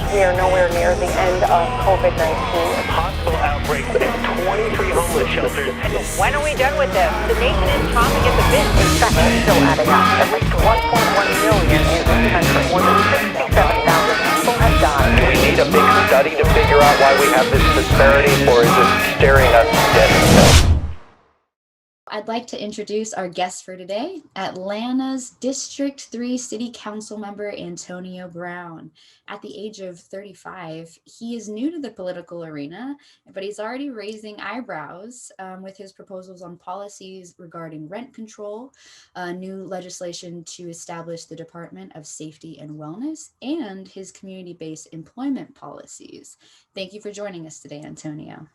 We are nowhere near the end of COVID-19. Hospital outbreaks and 23 homeless shelters. When are we done with this? The nation is chomping at the bit. Infections still adding up. At least 1.1 million in this country. More than 67,000 people have died. Do we need a big study to figure out why we have this disparity, or is it staring us dead in the face? I'd like to introduce our guest for today, Atlanta's District 3 City Council member Antonio Brown. At the age of 35, he is new to the political arena, but he's already raising eyebrows with his proposals on policies regarding rent control, new legislation to establish the Department of Safety and Wellness, and his community-based employment policies. Thank you for joining us today, Antonio.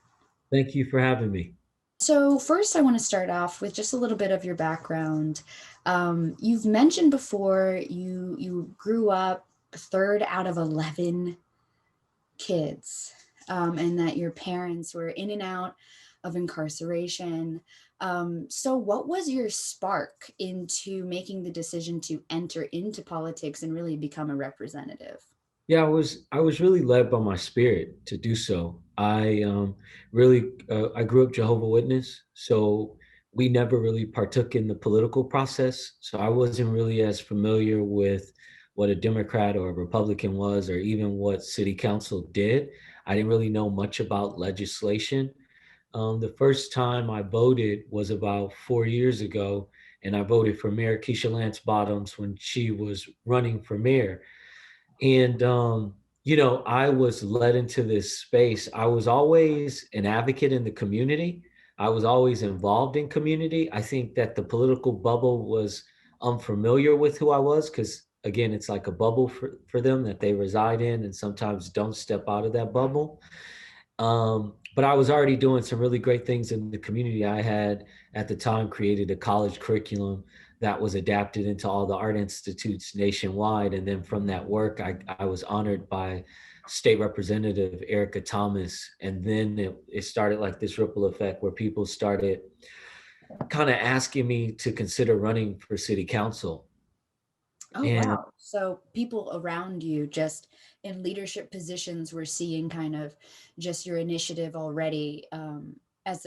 Thank you for having me. So first, I want to start off with just a little bit of your background. You've mentioned before you grew up third out of 11 kids, and that your parents were in and out of incarceration. So what was your spark into making the decision to enter into politics and really become a representative? Yeah, I was really led by my spirit to do so. I grew up Jehovah Witness, so we never really partook in the political process. So I wasn't really as familiar with what a Democrat or a Republican was, or even what City Council did. I didn't really know much about legislation. The first time I voted was about 4 years ago, and I voted for Mayor Keisha Lance Bottoms when she was running for mayor. And, I was led into this space. I was always an advocate in the community. I was always involved in community. I think that the political bubble was unfamiliar with who I was because, again, it's like a bubble for them that they reside in and sometimes don't step out of that bubble. But I was already doing some really great things in the community. I had, at the time, created a college curriculum that was adapted into all the art institutes nationwide. And then from that work, I was honored by State Representative Erica Thomas. And then it started like this ripple effect where people started kind of asking me to consider running for city council. Oh, And wow. So people around you just in leadership positions were seeing kind of just your initiative already,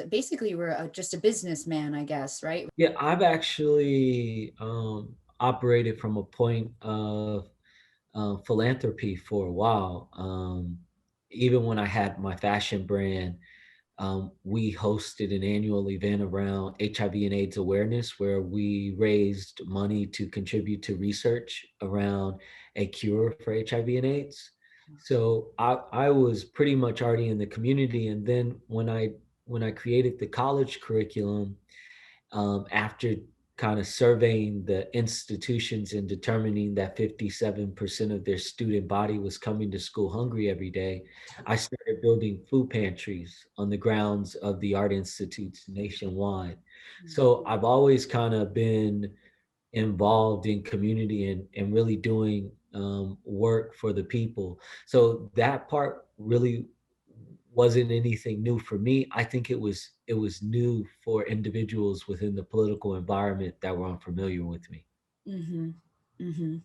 basically you were just a businessman, I guess, right? yeah, I've actually operated from a point of philanthropy for a while. Even when I had my fashion brand, we hosted an annual event around HIV and AIDS awareness where we raised money to contribute to research around a cure for HIV and AIDS. So I was pretty much already in the community. And then when I created the college curriculum, after kind of surveying the institutions and determining that 57% of their student body was coming to school hungry every day, I started building food pantries on the grounds of the art institutes nationwide. So I've always kind of been involved in community and really doing work for the people. So that part really wasn't anything new for me. I think it was new for individuals within the political environment that were unfamiliar with me. Mm-hmm. Mm-hmm.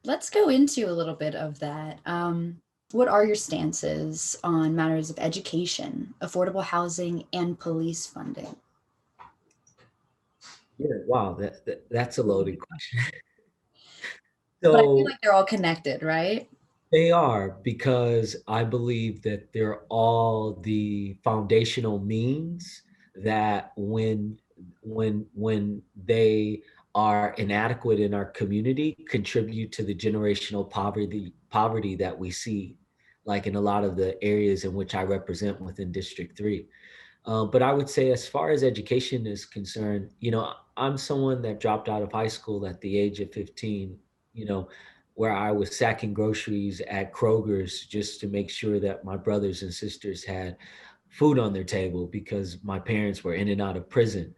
Let's go into a little bit of that. What are your stances on matters of education, affordable housing, and police funding? Yeah, wow, that's a loaded question. But I feel So like they're all connected, right? they are, because I believe that they're all the foundational means that when they are inadequate in our community, contribute to the generational poverty that we see, like in a lot of the areas in which I represent within District 3. But I would say, as far as education is concerned, I'm someone that dropped out of high school at the age of 15, you know, where I was sacking groceries at Kroger's just to make sure that my brothers and sisters had food on their table because my parents were in and out of prison.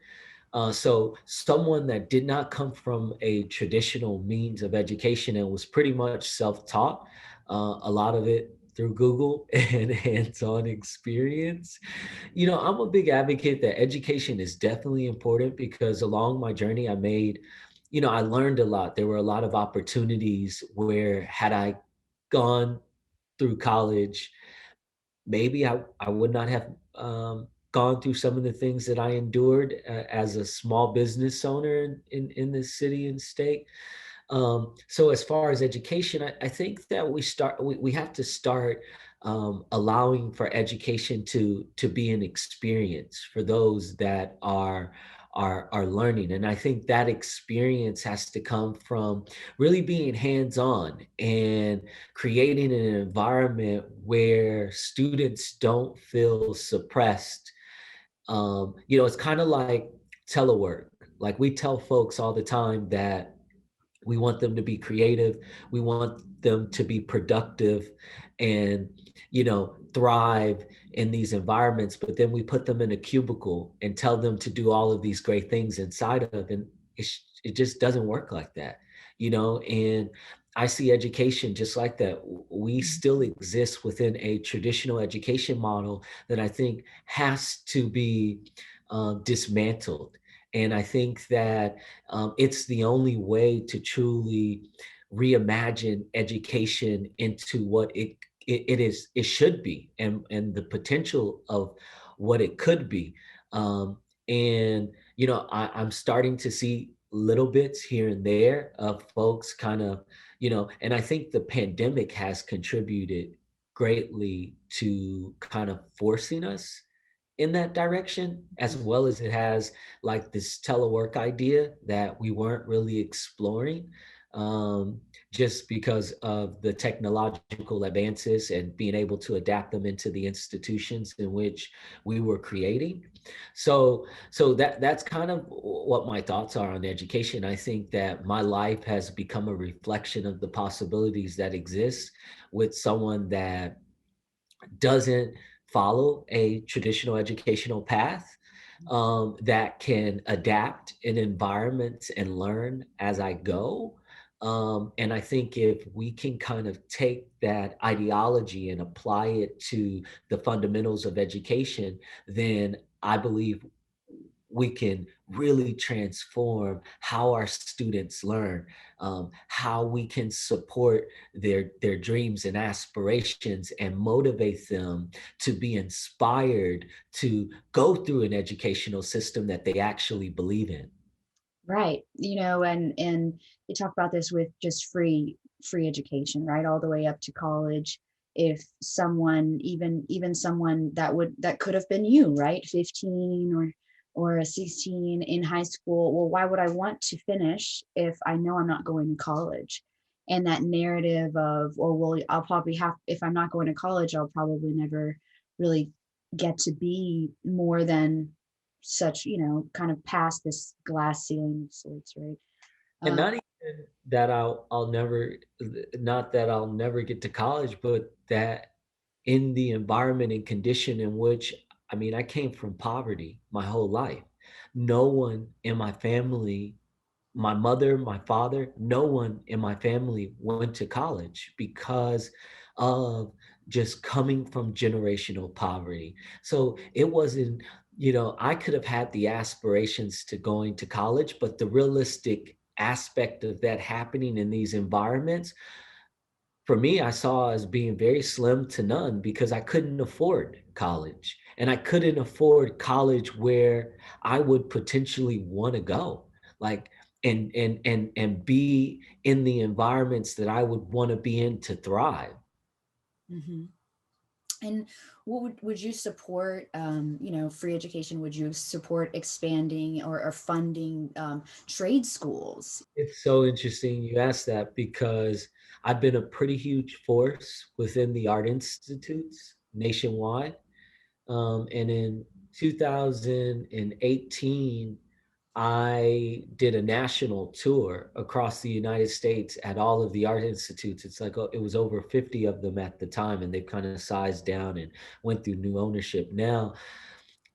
So someone that did not come from a traditional means of education and was pretty much self-taught, a lot of it through Google and hands-on experience. I'm a big advocate that education is definitely important because along my journey, I learned a lot. There were a lot of opportunities where had I gone through college, maybe I would not have gone through some of the things that I endured as a small business owner in this city and state. So as far as education, I think that we have to start allowing for education to be an experience for those that are learning. And I think that experience has to come from really being hands-on and creating an environment where students don't feel suppressed. It's kind of like telework. Like we tell folks all the time that we want them to be creative. We want them to be productive and, thrive in these environments. But then we put them in a cubicle and tell them to do all of these great things inside of, and it just doesn't work like that. And I see education just like that. We still exist within a traditional education model that I think has to be dismantled. And I think that it's the only way to truly reimagine education into what it should be, and the potential of what it could be. And I'm starting to see little bits here and there of folks kind of, and I think the pandemic has contributed greatly to kind of forcing us in that direction, as well as it has like this telework idea that we weren't really exploring, um, just because of the technological advances and being able to adapt them into the institutions in which we were creating. So that's kind of what my thoughts are on education. I think that my life has become a reflection of the possibilities that exist with someone that doesn't follow a traditional educational path, that can adapt in environments and learn as I go. And I think if we can kind of take that ideology and apply it to the fundamentals of education, then I believe we can really transform how our students learn, how we can support their dreams and aspirations and motivate them to be inspired to go through an educational system that they actually believe in. Right. And they talk about this with just free education, right? All the way up to college. If someone, even someone that could have been you, right? 15 or a 16 in high school, well, why would I want to finish if I know I'm not going to college? And that narrative of, or well, I'll probably have, if I'm not going to college, I'll probably never really get to be more than such, kind of past this glass ceiling of sorts, right? And Uh, not even that I'll never, not that I'll never get to college, but that in the environment and condition in which, I mean, I came from poverty my whole life. No one in my family, my mother, my father, no one in my family went to college because of just coming from generational poverty. So it wasn't, I could have had the aspirations to going to college, but the realistic aspect of that happening in these environments, for me, I saw as being very slim to none because I couldn't afford college. And I couldn't afford college where I would potentially want to go. Like, and be in the environments that I would want to be in to thrive. mhm. And what would you support, free education? Would you support expanding or funding trade schools? It's so interesting you asked that because I've been a pretty huge force within the art institutes nationwide. And in 2018, I did a national tour across the United States at all of the art institutes. It's like, it was over 50 of them at the time, and they've kind of sized down and went through new ownership now.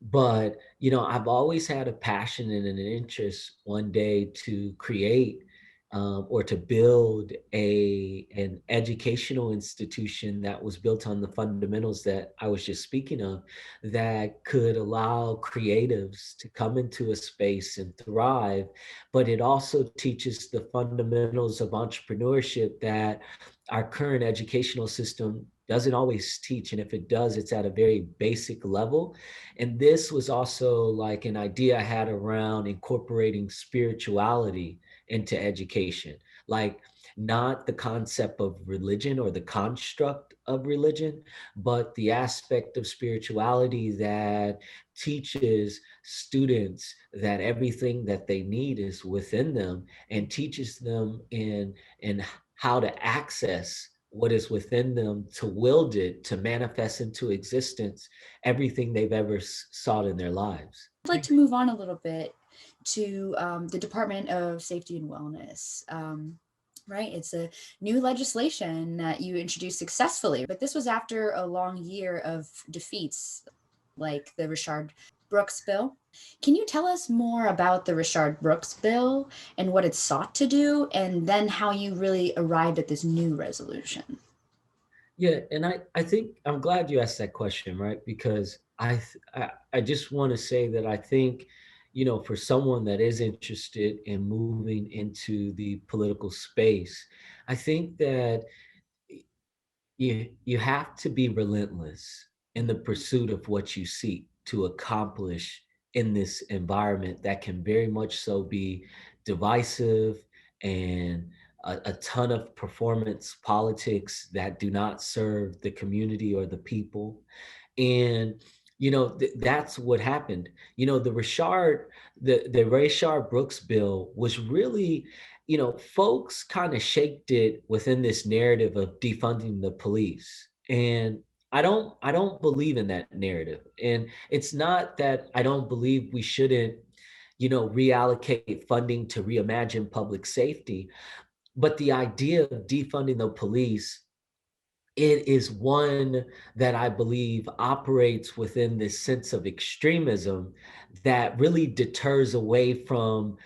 But, I've always had a passion and an interest one day to create or to build an educational institution that was built on the fundamentals that I was just speaking of, that could allow creatives to come into a space and thrive. But it also teaches the fundamentals of entrepreneurship that our current educational system doesn't always teach. And if it does, it's at a very basic level. And this was also like an idea I had around incorporating spirituality into education, like not the concept of religion or the construct of religion, but the aspect of spirituality that teaches students that everything that they need is within them, and teaches them in how to access what is within them, to wield it, to manifest into existence everything they've ever sought in their lives. I'd like to move on a little bit to the Department of Safety and Wellness. Right, it's a new legislation that you introduced successfully, but this was after a long year of defeats, like the Richard Brooks bill. Can you tell us more about the Richard Brooks bill and what it sought to do, and then how you really arrived at this new resolution? Yeah, and I think I'm glad you asked that question, right? Because I just want to say that I think, for someone that is interested in moving into the political space, I think that you have to be relentless in the pursuit of what you seek to accomplish in this environment that can very much so be divisive, and a ton of performance politics that do not serve the community or the people. And that's what happened. The Rayshard Brooks bill was really, folks kind of shaped it within this narrative of defunding the police. And I don't believe in that narrative. And it's not that I don't believe we shouldn't, reallocate funding to reimagine public safety, but the idea of defunding the police, it is one that I believe operates within this sense of extremism that really deters away from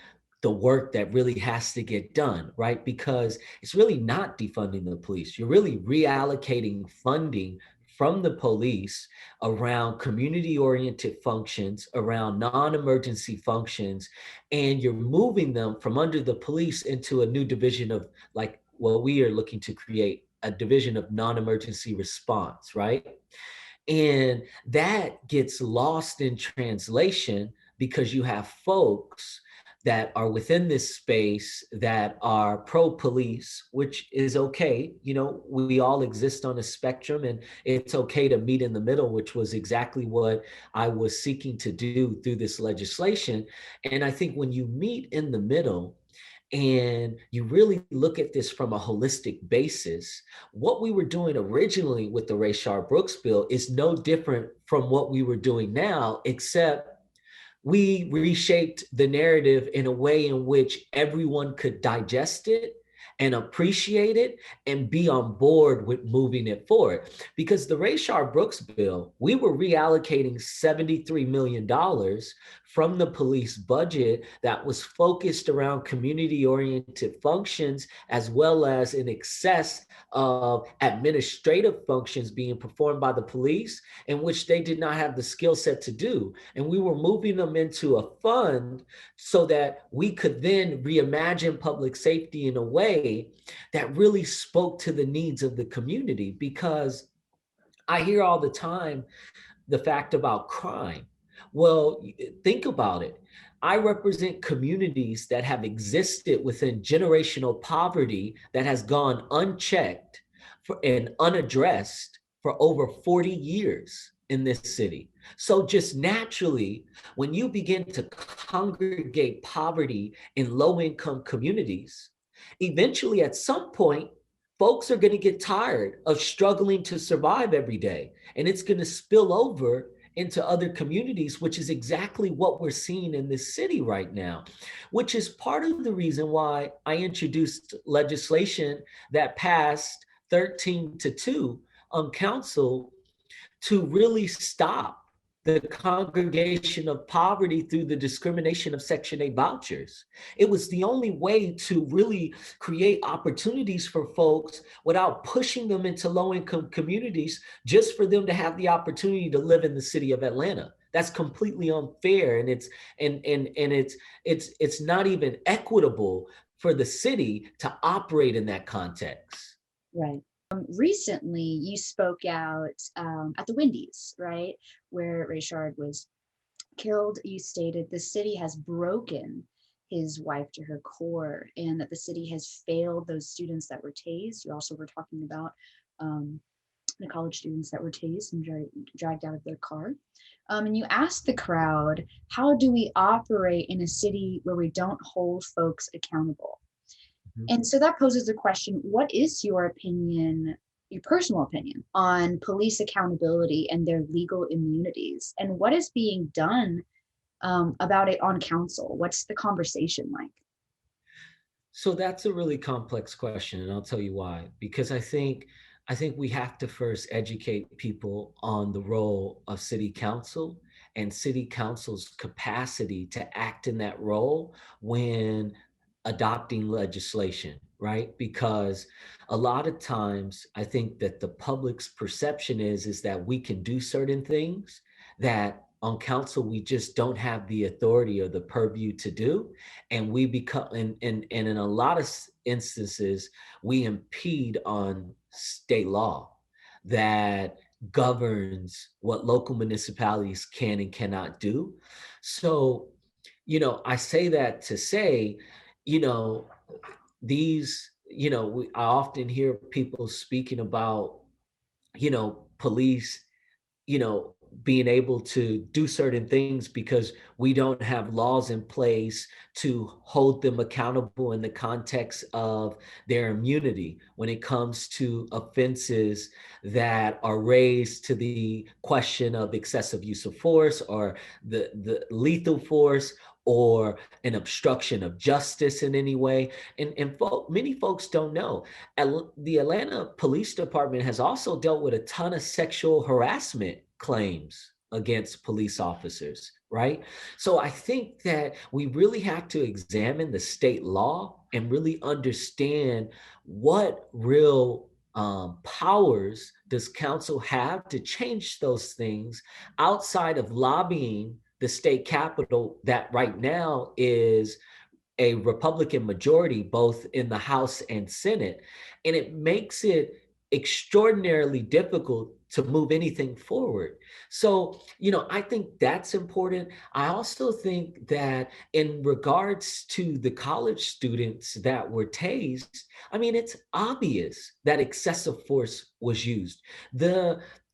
the work that really has to get done, right? Because it's really not defunding the police. You're really reallocating funding from the police around community oriented functions, around non emergency functions, and you're moving them from under the police into a new division of, like, what we are looking to create, a division of non-emergency response, right? And that gets lost in translation because you have folks that are within this space that are pro-police, which is okay. We all exist on a spectrum, and it's okay to meet in the middle, which was exactly what I was seeking to do through this legislation. And I think when you meet in the middle, and you really look at this from a holistic basis, what we were doing originally with the Rayshard Brooks bill is no different from what we were doing now, except we reshaped the narrative in a way in which everyone could digest it and appreciate it and be on board with moving it forward. Because the Rayshard Brooks bill, we were reallocating $73 million from the police budget that was focused around community-oriented functions, as well as in excess of administrative functions being performed by the police, in which they did not have the skill set to do. And we were moving them into a fund so that we could then reimagine public safety in a way that really spoke to the needs of the community. Because I hear all the time the fact about crime. Well, think about it. I represent communities that have existed within generational poverty that has gone unchecked and unaddressed for over 40 years in this city. So just naturally, when you begin to congregate poverty in low-income communities, eventually at some point, folks are going to get tired of struggling to survive every day. And it's going to spill over into other communities, which is exactly what we're seeing in this city right now, which is part of the reason why I introduced legislation that passed 13-2 on council to really stop the congregation of poverty through the discrimination of Section 8 vouchers. It was the only way to really create opportunities for folks without pushing them into low-income communities just for them to have the opportunity to live in the city of Atlanta. That's completely unfair, and it's not even equitable for the city to operate in that context. Right. Recently, you spoke out at the Wendy's, right, where Rayshard was killed. You stated the city has broken his wife to her core, and that the city has failed those students that were tased. You also were talking about the college students that were tased and dragged out of their car. And you asked the crowd, how do we operate in a city where we don't hold folks accountable? And so that poses the question, what is your opinion, your personal opinion, on police accountability and their legal immunities? And what is being done about it on council? What's the conversation like? So that's a really complex question, and I'll tell you why. Because I think we have to first educate people on the role of city council and city council's capacity to act in that role when adopting legislation, right? Because a lot of times I think that the public's perception is that we can do certain things that on council we just don't have the authority or the purview to do, and we become and in a lot of instances we impede on state law that governs what local municipalities can and cannot do. So, I say that to say, you know, I often hear people speaking about, police, you know, being able to do certain things because we don't have laws in place to hold them accountable in the context of their immunity when it comes to offenses that are raised to the question of excessive use of force or the lethal force or an obstruction of justice in any way. And many folks don't know. The Atlanta Police Department has also dealt with a ton of sexual harassment claims against police officers, right? So I think that we really have to examine the state law and really understand what real powers does council have to change those things outside of lobbying the state capitol that right now is a Republican majority, both in the House and Senate. And it makes it extraordinarily difficult to move anything forward. So, I think that's important. I also think that in regards to the college students that were tased, I mean, it's obvious that excessive force was used.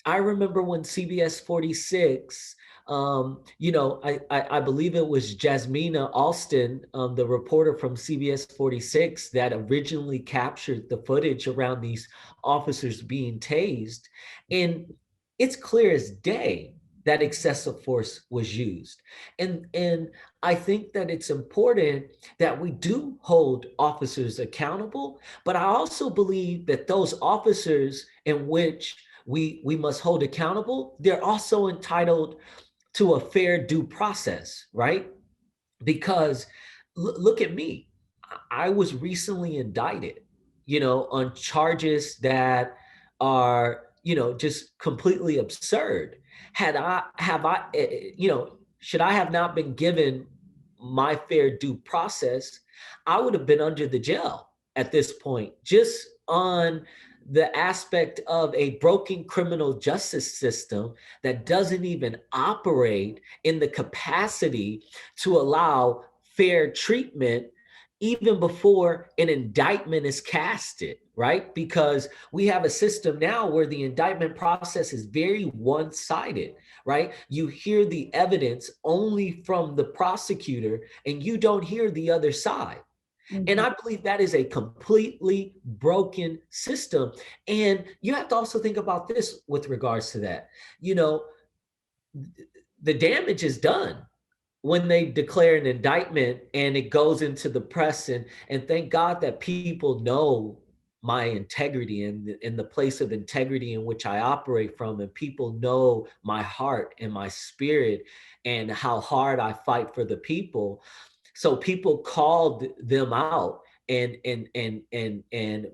I remember when CBS 46 I believe it was Jasmina Alston, the reporter from CBS 46 that originally captured the footage around these officers being tased. And it's clear as day that excessive force was used. And I think that it's important that we do hold officers accountable, but I also believe that those officers in which we must hold accountable, they're also entitled to a fair due process, right? Because look at me. I was recently indicted, on charges that are, just completely absurd. Should I have not been given my fair due process, I would have been under the jail at this point, just on the aspect of a broken criminal justice system that doesn't even operate in the capacity to allow fair treatment even before an indictment is casted, right? Because we have a system now where the indictment process is very one-sided, right? You hear the evidence only from the prosecutor and you don't hear the other side. And I believe that is a completely broken system. And you have to also think about this with regards to that. The damage is done when they declare an indictment and it goes into the press. And thank God that people know my integrity and in the place of integrity in which I operate from, and people know my heart and my spirit and how hard I fight for the people. So people called them out and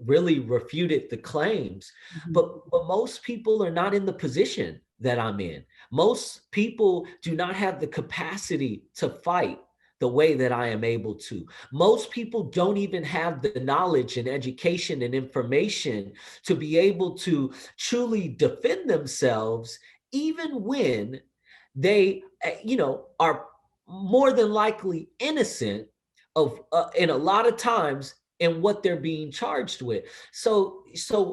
really refuted the claims. But most people are not in the position that I'm in. Most people do not have the capacity to fight the way that I am able to. Most people don't even have the knowledge and education and information to be able to truly defend themselves, even when they, are more than likely innocent of, in a lot of times, in what they're being charged with. So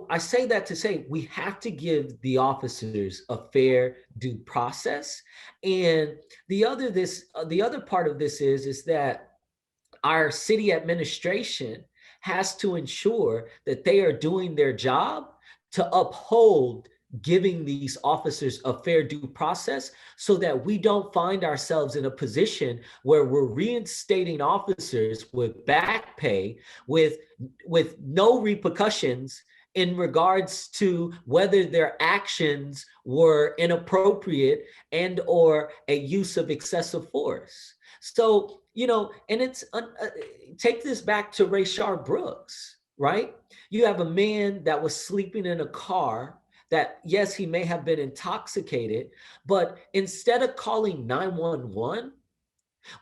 I say that to say we have to give the officers a fair due process. And the other part of this is that our city administration has to ensure that they are doing their job to uphold giving these officers a fair due process, so that we don't find ourselves in a position where we're reinstating officers with back pay with no repercussions in regards to whether their actions were inappropriate and or a use of excessive force. So, and take this back to Rayshard Brooks, right? You have a man that was sleeping in a car that, yes, he may have been intoxicated, but instead of calling 911,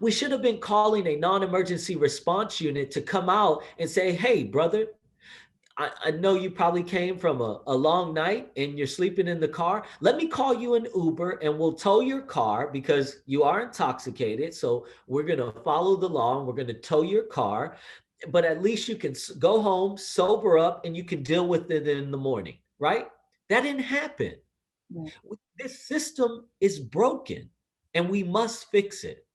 we should have been calling a non-emergency response unit to come out and say, hey, brother, I know you probably came from a long night and you're sleeping in the car. Let me call you an Uber and we'll tow your car because you are intoxicated. So we're going to follow the law and we're going to tow your car. But at least you can go home, sober up, and you can deal with it in the morning, right? That didn't happen. Right. This system is broken and we must fix it.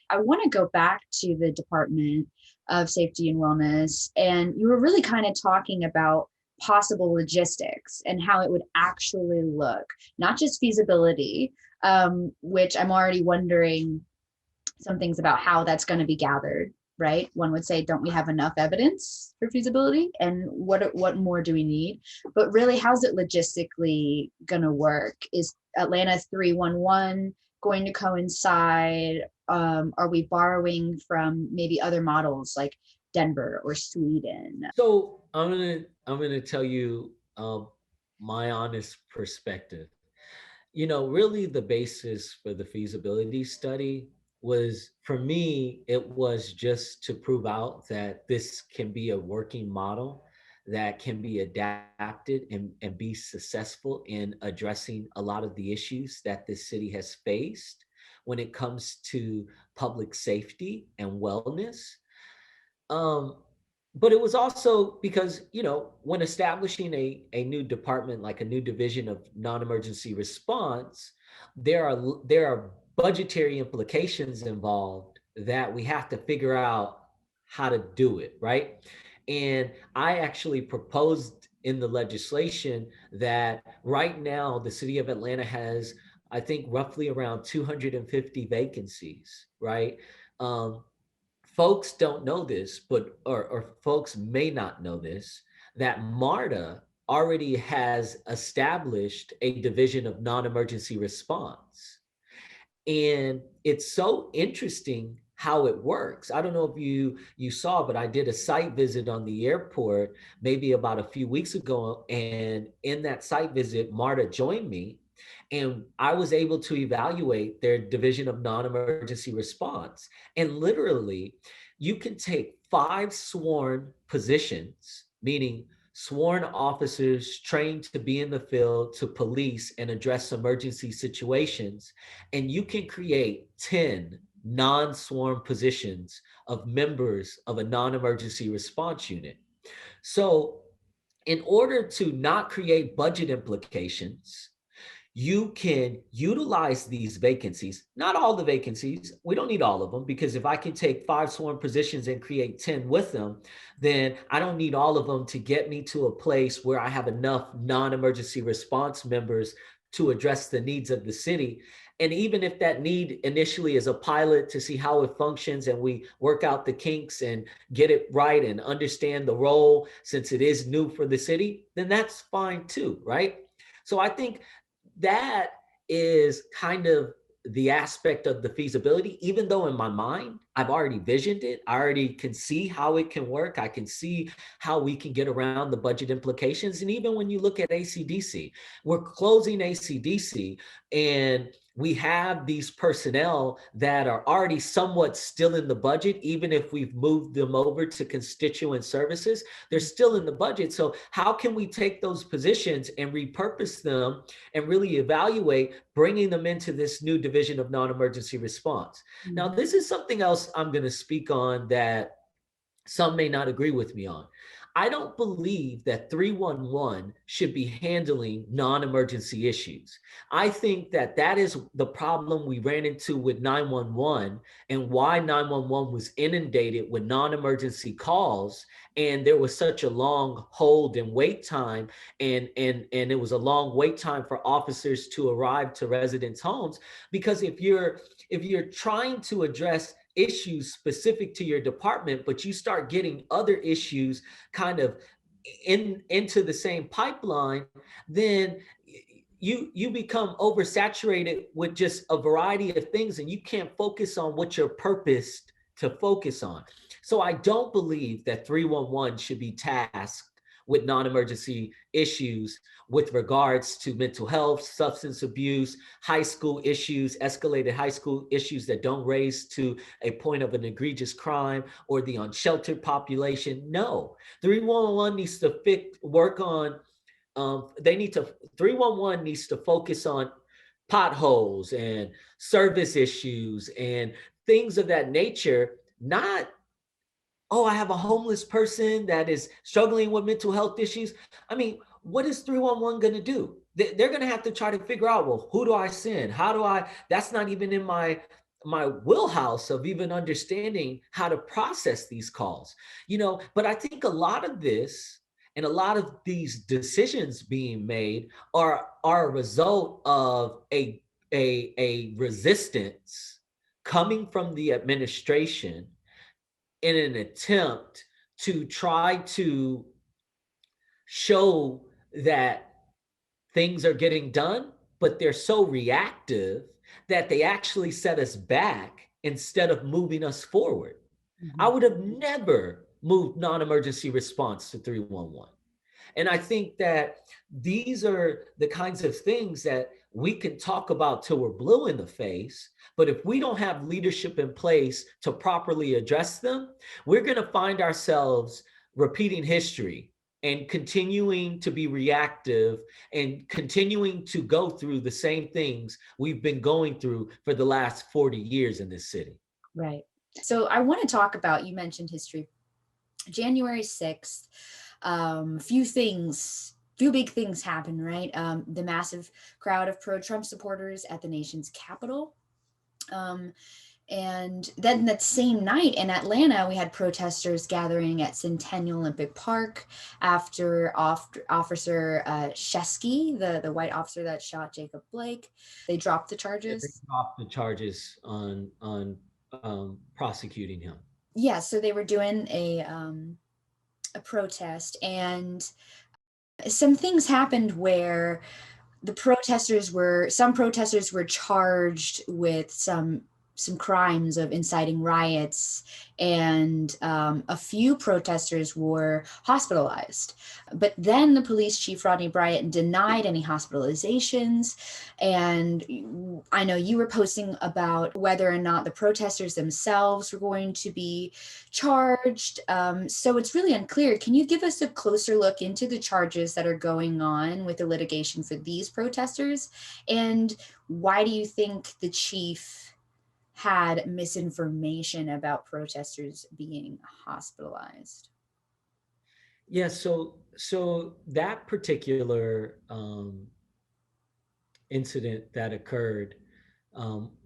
I want to go back to the Department of Safety and Wellness, and you were really kind of talking about possible logistics and how it would actually look, not just feasibility, which I'm already wondering some things about how that's going to be gathered, right? One would say, don't we have enough evidence for feasibility? And what more do we need? But really, how's it logistically going to work? Is Atlanta 311 going to coincide? Are we borrowing from maybe other models like Denver or Sweden? So I'm gonna tell you my honest perspective. Really the basis for the feasibility study was, for me, it was just to prove out that this can be a working model that can be adapted and be successful in addressing a lot of the issues that this city has faced when it comes to public safety and wellness. Um, but it was also because, when establishing a new department, like a new division of non-emergency response, there are budgetary implications involved that we have to figure out how to do it, right? And I actually proposed in the legislation that right now the city of Atlanta has, I think, roughly around 250 vacancies, right? Um, Folks don't know this, but or folks may not know this, that MARTA already has established a division of non-emergency response. And it's so interesting how it works. I don't know if you saw, but I did a site visit on the airport maybe about a few weeks ago, and in that site visit, MARTA joined me, and I was able to evaluate their division of non-emergency response. And literally, you can take 5 sworn positions, meaning sworn officers trained to be in the field to police and address emergency situations, and you can create 10 non-sworn positions of members of a non-emergency response unit. So in order to not create budget implications, you can utilize these vacancies, not all the vacancies. We don't need all of them, because if I can take 5 sworn positions and create 10 with them, then I don't need all of them to get me to a place where I have enough non-emergency response members to address the needs of the city. And even if that need initially is a pilot to see how it functions and we work out the kinks and get it right and understand the role since it is new for the city, then that's fine too, right? So I think that is kind of the aspect of the feasibility, even though in my mind, I've already visioned it. I already can see how it can work. I can see how we can get around the budget implications. And even when you look at ACDC, we're closing ACDC and we have these personnel that are already somewhat still in the budget, even if we've moved them over to constituent services, they're still in the budget. So how can we take those positions and repurpose them and really evaluate bringing them into this new division of non-emergency response? Now, this is something else I'm going to speak on that some may not agree with me on. I don't believe that 311 should be handling non-emergency issues. I think that that is the problem we ran into with 911 and why 911 was inundated with non-emergency calls, and there was such a long hold and wait time, and it was a long wait time for officers to arrive to residents' homes. Because if you're trying to address issues specific to your department, but you start getting other issues kind of into the same pipeline, then you become oversaturated with just a variety of things and you can't focus on what you're purposed to focus on. So I don't believe that 311 should be tasked with non-emergency issues with regards to mental health, substance abuse, high school issues, escalated high school issues that don't raise to a point of an egregious crime, or the unsheltered population. No, 311 needs to work on, 311 needs to focus on potholes and service issues and things of that nature, not, oh, I have a homeless person that is struggling with mental health issues. I mean, what is 311 going to do? They're going to have to try to figure out, well, who do I send? How do I, that's not even in my wheelhouse of even understanding how to process these calls, but I think a lot of this and a lot of these decisions being made are a result of a resistance coming from the administration in an attempt to try to show that things are getting done, but they're so reactive that they actually set us back instead of moving us forward. I would have never moved non-emergency response to 311. And I think that these are the kinds of things that we can talk about till we're blue in the face. But if we don't have leadership in place to properly address them, we're going to find ourselves repeating history and continuing to be reactive and continuing to go through the same things we've been going through for the last 40 years in this city. Right. So I want to talk about, you mentioned history. January 6th, few big things happened, right? The massive crowd of pro-Trump supporters at the nation's capital. And then that same night in Atlanta, we had protesters gathering at Centennial Olympic Park after Officer Shesky, the white officer that shot Jacob Blake, they dropped the charges. They dropped the charges on prosecuting him. Yeah, so they were doing a protest, and some things happened where some protesters were charged with some crimes of inciting riots, and a few protesters were hospitalized. But then the police chief, Rodney Bryant, denied any hospitalizations. And I know you were posting about whether or not the protesters themselves were going to be charged. So it's really unclear. Can you give us a closer look into the charges that are going on with the litigation for these protesters? And why do you think the chief had misinformation about protesters being hospitalized? Yeah, so that particular incident that occurred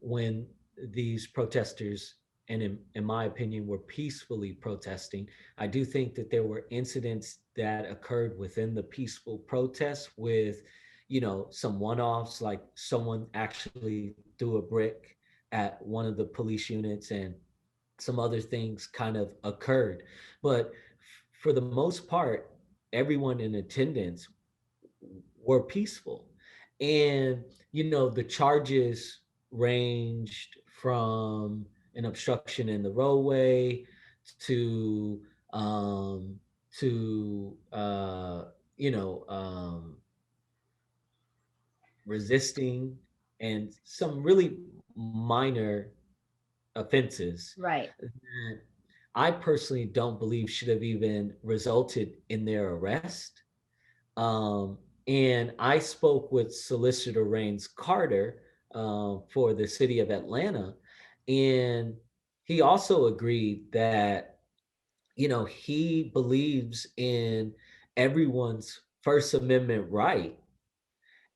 when these protesters, and in my opinion, were peacefully protesting. I do think that there were incidents that occurred within the peaceful protests with some one-offs, like someone actually threw a brick at one of the police units, and some other things kind of occurred. But for the most part, everyone in attendance were peaceful. And, the charges ranged from an obstruction in the roadway to, um, to, you know, um, resisting, and some really minor offenses Right. that I personally don't believe should have even resulted in their arrest. Um, and I spoke with Solicitor Rains Carter for the city of Atlanta, and he also agreed that, he believes in everyone's First Amendment right,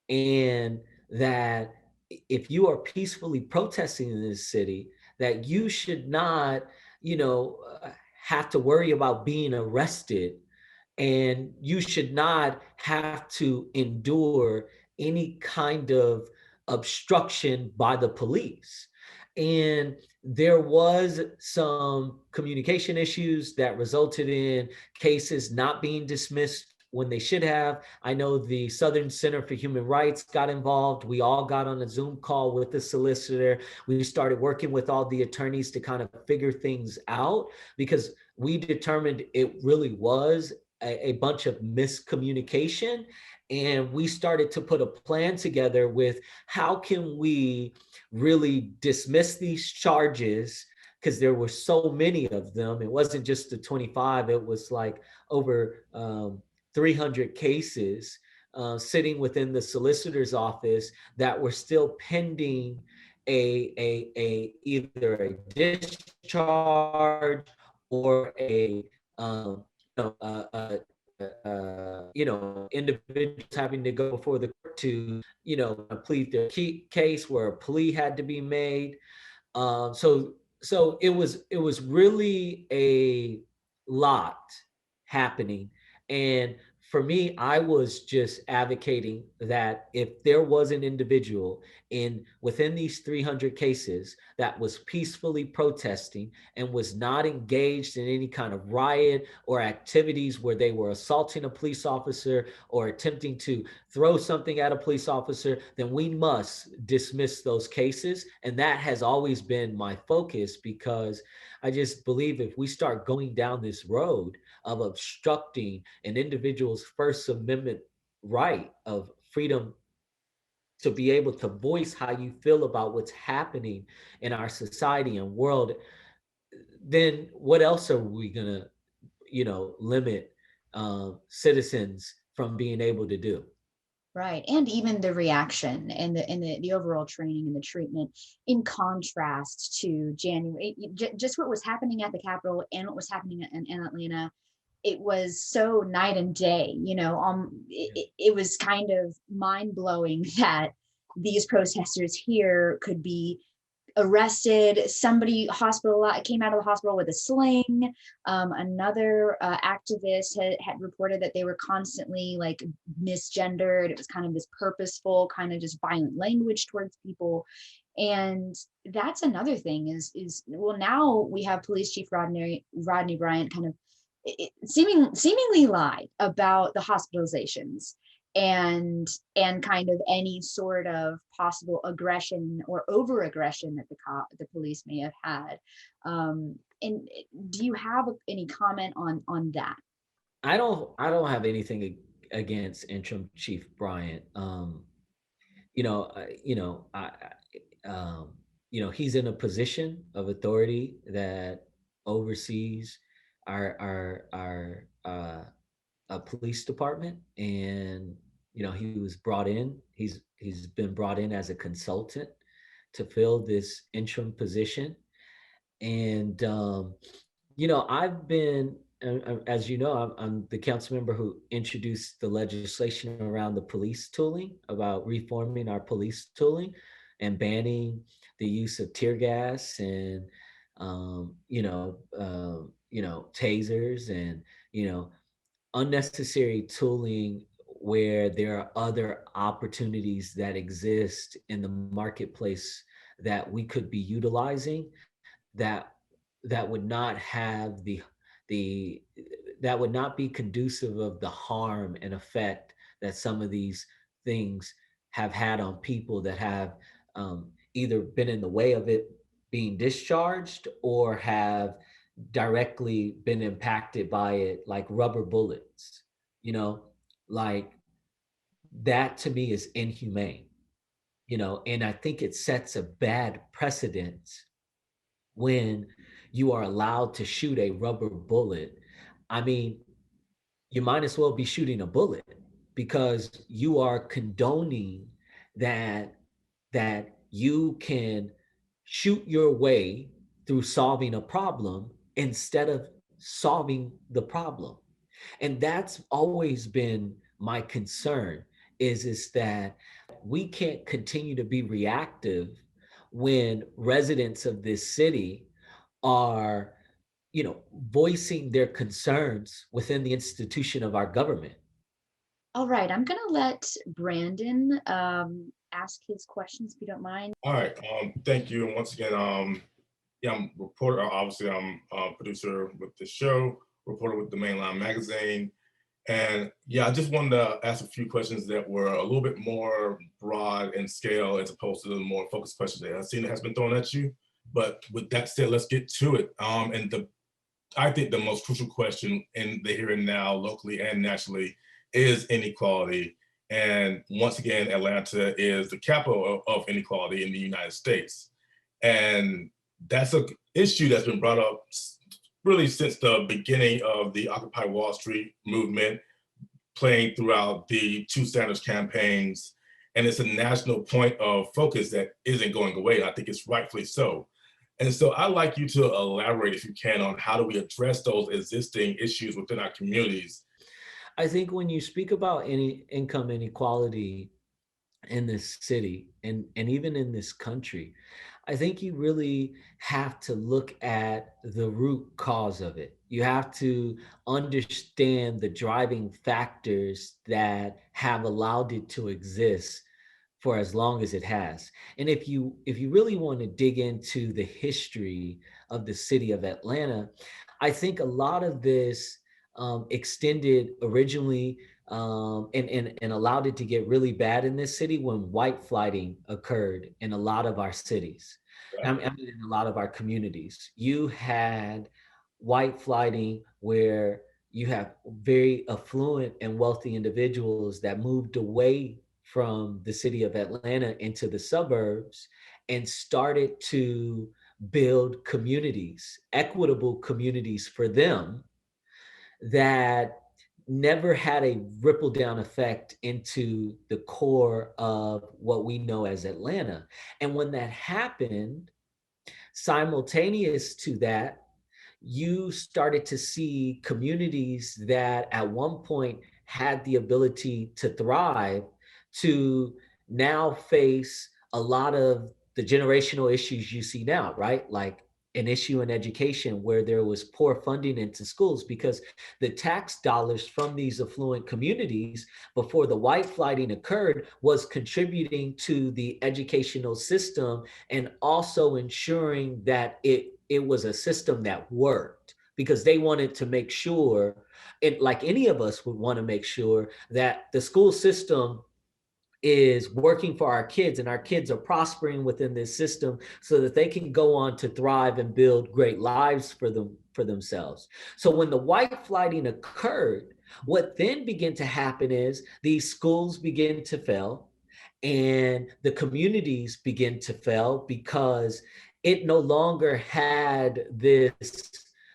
and that if you are peacefully protesting in this city, that you should not, have to worry about being arrested, and you should not have to endure any kind of obstruction by the police. And there was some communication issues that resulted in cases not being dismissed when they should have. I know the Southern Center for Human Rights got involved. We all got on a Zoom call with the solicitor. We started working with all the attorneys to kind of figure things out, because we determined it really was a bunch of miscommunication. And we started to put a plan together with how can we really dismiss these charges, because there were so many of them. It wasn't just the 25, it was like over 300 cases sitting within the solicitor's office that were still pending either a discharge or a individuals having to go before the court to, plead their case, where a plea had to be made. So it was really a lot happening. And for me, I was just advocating that if there was an individual in within these 300 cases that was peacefully protesting and was not engaged in any kind of riot or activities where they were assaulting a police officer or attempting to throw something at a police officer, then we must dismiss those cases. And that has always been my focus, because I just believe if we start going down this road of obstructing an individual's First Amendment right of freedom to be able to voice how you feel about what's happening in our society and world, then what else are we going to, limit citizens from being able to do? Right. And even the reaction and the overall training and the treatment, in contrast to January, just what was happening at the Capitol and what was happening in Atlanta, it was so night and day. It was kind of mind blowing that these protesters here could be arrested. Somebody hospital came out of the hospital with a sling. Another activist had reported that they were constantly like misgendered. It was kind of this purposeful, kind of just violent language towards people. And that's another thing is well, now we have Police Chief Rodney Bryant kind of seemingly lied about the hospitalizations and kind of any sort of possible aggression or over aggression that the police may have had. And do you have any comment on that? I don't have anything against Interim Chief Bryant. You know, I, you know, he's in a position of authority that oversees our police department, and he was brought in. He's been brought in as a consultant to fill this interim position, and I've been, as you know, I'm the council member who introduced the legislation around the police tooling, about reforming our police tooling and banning the use of tear gas and, tasers and, unnecessary tooling where there are other opportunities that exist in the marketplace that we could be utilizing that that would not have the that would not be conducive of the harm and effect that some of these things have had on people that have either been in the way of it being discharged or have directly been impacted by it, like rubber bullets, you know, like that to me is inhumane, and I think it sets a bad precedent when you are allowed to shoot a rubber bullet. I mean, you might as well be shooting a bullet because you are condoning that you can shoot your way through solving a problem instead of solving the problem. And that's always been my concern is that we can't continue to be reactive when residents of this city are, voicing their concerns within the institution of our government. All right, I'm gonna let Brandon ask his questions if you don't mind. All right, thank you. And once again, yeah, I'm a reporter. Obviously, I'm a producer with the show, reporter with the Mainline magazine. And yeah, I just wanted to ask a few questions that were a little bit more broad in scale as opposed to the more focused questions that Haseena has been throwing at you. But with that said, let's get to it. I think the most crucial question in the here and now, locally and nationally, is inequality. And once again, Atlanta is the capital of inequality in the United States. And that's an issue that's been brought up really since the beginning of the Occupy Wall Street movement, playing throughout the Two Standards campaigns. And it's a national point of focus that isn't going away. I think it's rightfully so. And so I'd like you to elaborate, if you can, on how do we address those existing issues within our communities. I think when you speak about any income inequality in this city and even in this country, I think you really have to look at the root cause of it. You have to understand the driving factors that have allowed it to exist for as long as it has. And if you really want to dig into the history of the city of Atlanta, I think a lot of this extended originally and allowed it to get really bad in this city when white flighting occurred in a lot of our cities. Right. I mean, in a lot of our communities. You had white flighting where you have very affluent and wealthy individuals that moved away from the city of Atlanta into the suburbs and started to build communities, equitable communities for them that never had a ripple down effect into the core of what we know as Atlanta. And when that happened, simultaneous to that, you started to see communities that at one point had the ability to thrive to now face a lot of the generational issues you see now, right? Like an issue in education where there was poor funding into schools because the tax dollars from these affluent communities before the white flighting occurred was contributing to the educational system and also ensuring that it was a system that worked because they wanted to make sure, it, like any of us would want to make sure that the school system is working for our kids and our kids are prospering within this system so that they can go on to thrive and build great lives for themselves. So when the white flighting occurred, what then began to happen is these schools begin to fail and the communities begin to fail because it no longer had this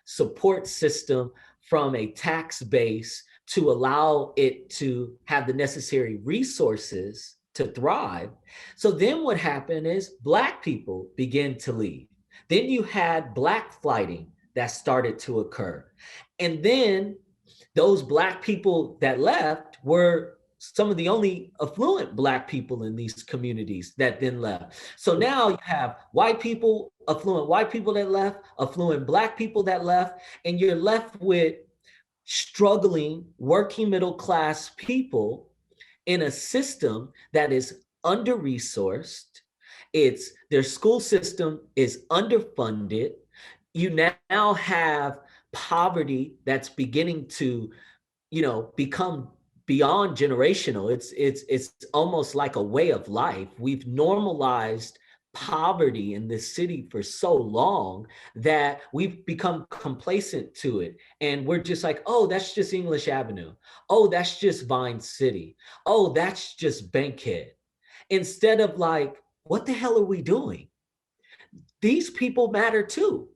support system from a tax base to allow it to have the necessary resources to thrive. So then what happened is Black people began to leave. Then you had Black flighting that started to occur. And then those Black people that left were some of the only affluent Black people in these communities that then left. So now you have white people, affluent white people that left, affluent Black people that left, and you're left with struggling working middle class people in a system that is under-resourced. Their school system is underfunded. You now have poverty that's beginning to, become beyond generational. It's almost like a way of life. We've normalized poverty in this city for so long that we've become complacent to it, and we're just like, oh, that's just English Avenue, oh, that's just Vine City, oh, that's just Bankhead, instead of like, what the hell are we doing? These people matter too.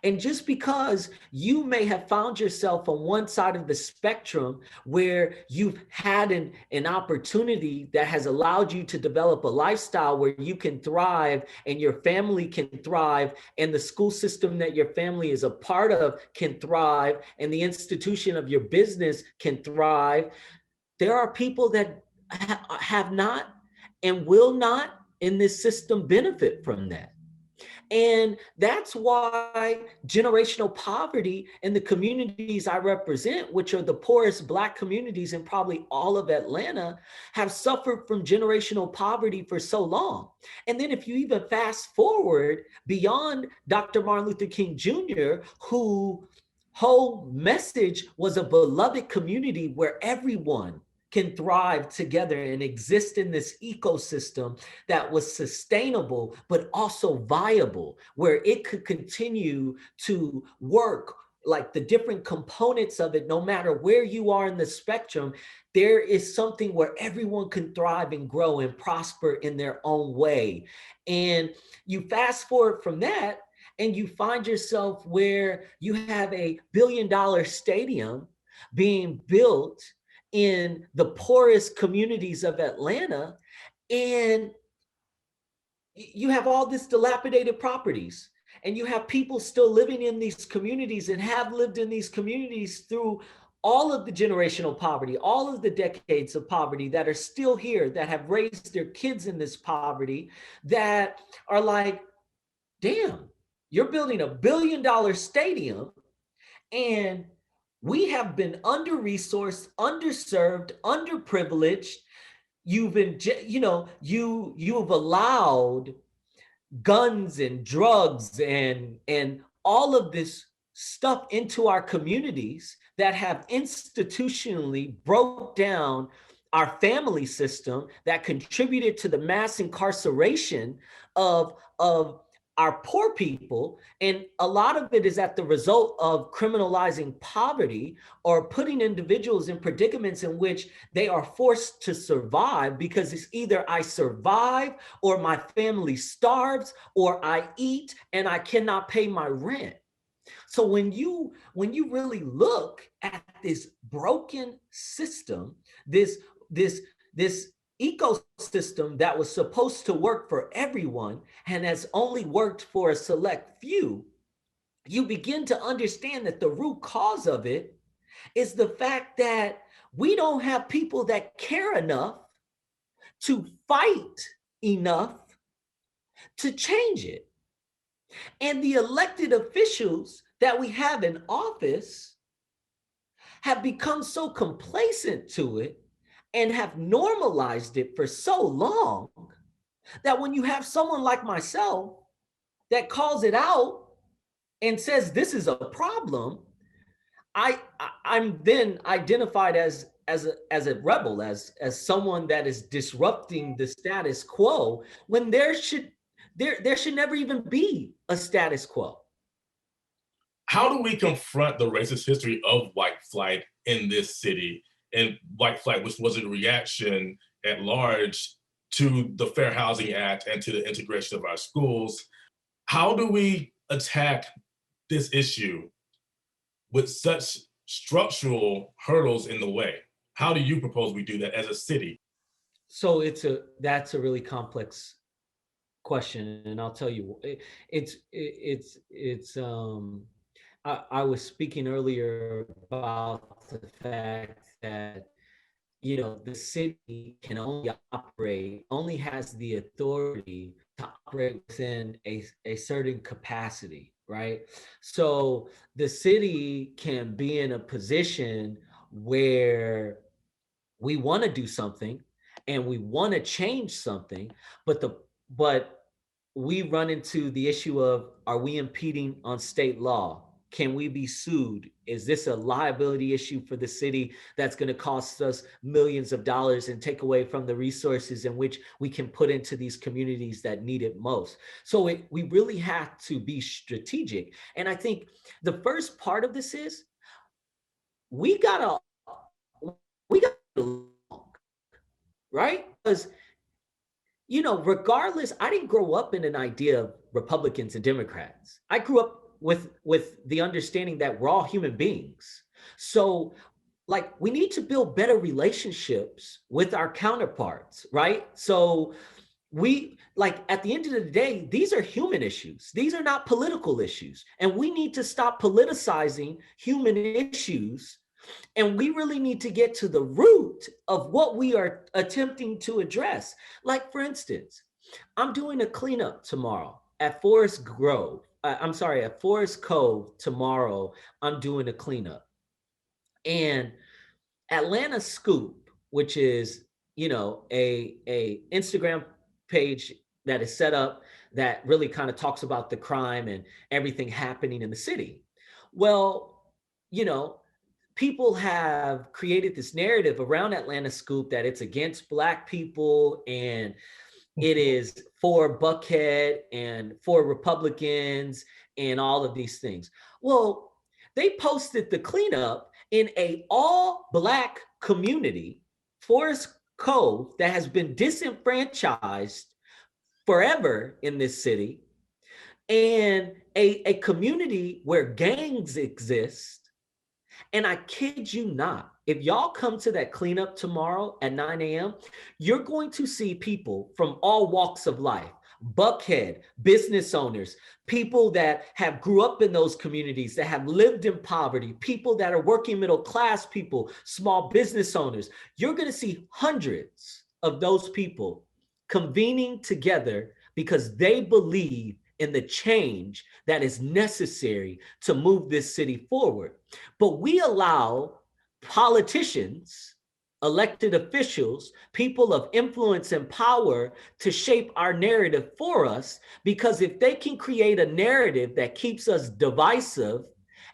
And just because you may have found yourself on one side of the spectrum where you've had an opportunity that has allowed you to develop a lifestyle where you can thrive and your family can thrive and the school system that your family is a part of can thrive and the institution of your business can thrive, there are people that have not and will not in this system benefit from that. And that's why generational poverty in the communities I represent, which are the poorest Black communities in probably all of Atlanta, have suffered from generational poverty for so long. And then if you even fast forward beyond Dr. Martin Luther King Jr., whose whole message was a beloved community where everyone can thrive together and exist in this ecosystem that was sustainable, but also viable, where it could continue to work, like the different components of it, no matter where you are in the spectrum, there is something where everyone can thrive and grow and prosper in their own way. And you fast forward from that, and you find yourself where you have a billion-dollar stadium being built in the poorest communities of Atlanta, and you have all this dilapidated properties, and you have people still living in these communities and have lived in these communities through all of the generational poverty, all of the decades of poverty that are still here, that have raised their kids in this poverty, that are like, damn, you're building $1 billion stadium, and we have been under-resourced, underserved, underprivileged. You've allowed guns and drugs and all of this stuff into our communities that have institutionally broke down our family system, that contributed to the mass incarceration of our poor people. And a lot of it is at the result of criminalizing poverty or putting individuals in predicaments in which they are forced to survive, because it's either I survive or my family starves, or I eat and I cannot pay my rent. So when you really look at this broken system, this ecosystem that was supposed to work for everyone and has only worked for a select few, you begin to understand that the root cause of it is the fact that we don't have people that care enough to fight enough to change it. And the elected officials that we have in office have become so complacent to it and have normalized it for so long that when you have someone like myself that calls it out and says this is a problem, I'm then identified as a rebel, as someone that is disrupting the status quo, when there should never even be a status quo. How do we confront the racist history of white flight in this city, and white flight, which was a reaction at large to the Fair Housing Act and to the integration of our schools? How do we attack this issue with such structural hurdles in the way? How do you propose we do that as a city? So that's a really complex question, and I'll tell you, I was speaking earlier about the fact that the city can only has the authority to operate within a certain capacity, right? So the city can be in a position where we want to do something, and we want to change something, but we run into the issue of, are we impeding on state law? Can we be sued? Is this a liability issue for the city that's going to cost us millions of dollars and take away from the resources in which we can put into these communities that need it most? So we really have to be strategic. And I think the first part of this is we gotta right? Because regardless, I didn't grow up in an idea of Republicans and Democrats. I grew up with the understanding that we're all human beings. So like we need to build better relationships with our counterparts, right? So we like at the end of the day, these are human issues. These are not political issues. And we need to stop politicizing human issues. And we really need to get to the root of what we are attempting to address. Like, for instance, I'm doing a cleanup tomorrow at Forest Grove. At Forest Cove tomorrow, I'm doing a cleanup. And Atlanta Scoop, which is, a Instagram page that is set up that really kind of talks about the crime and everything happening in the city. Well, people have created this narrative around Atlanta Scoop that it's against Black people and it is for Buckhead and for Republicans and all of these things. Well, they posted the cleanup in a all Black community, Forest Cove, that has been disenfranchised forever in this city, and a community where gangs exist. And I kid you not, if y'all come to that cleanup tomorrow at 9 a.m., you're going to see people from all walks of life, Buckhead, business owners, people that have grew up in those communities, that have lived in poverty, people that are working middle class people, small business owners. You're going to see hundreds of those people convening together because they believe in the change that is necessary to move this city forward. But we allow politicians, elected officials, people of influence and power to shape our narrative for us, because if they can create a narrative that keeps us divisive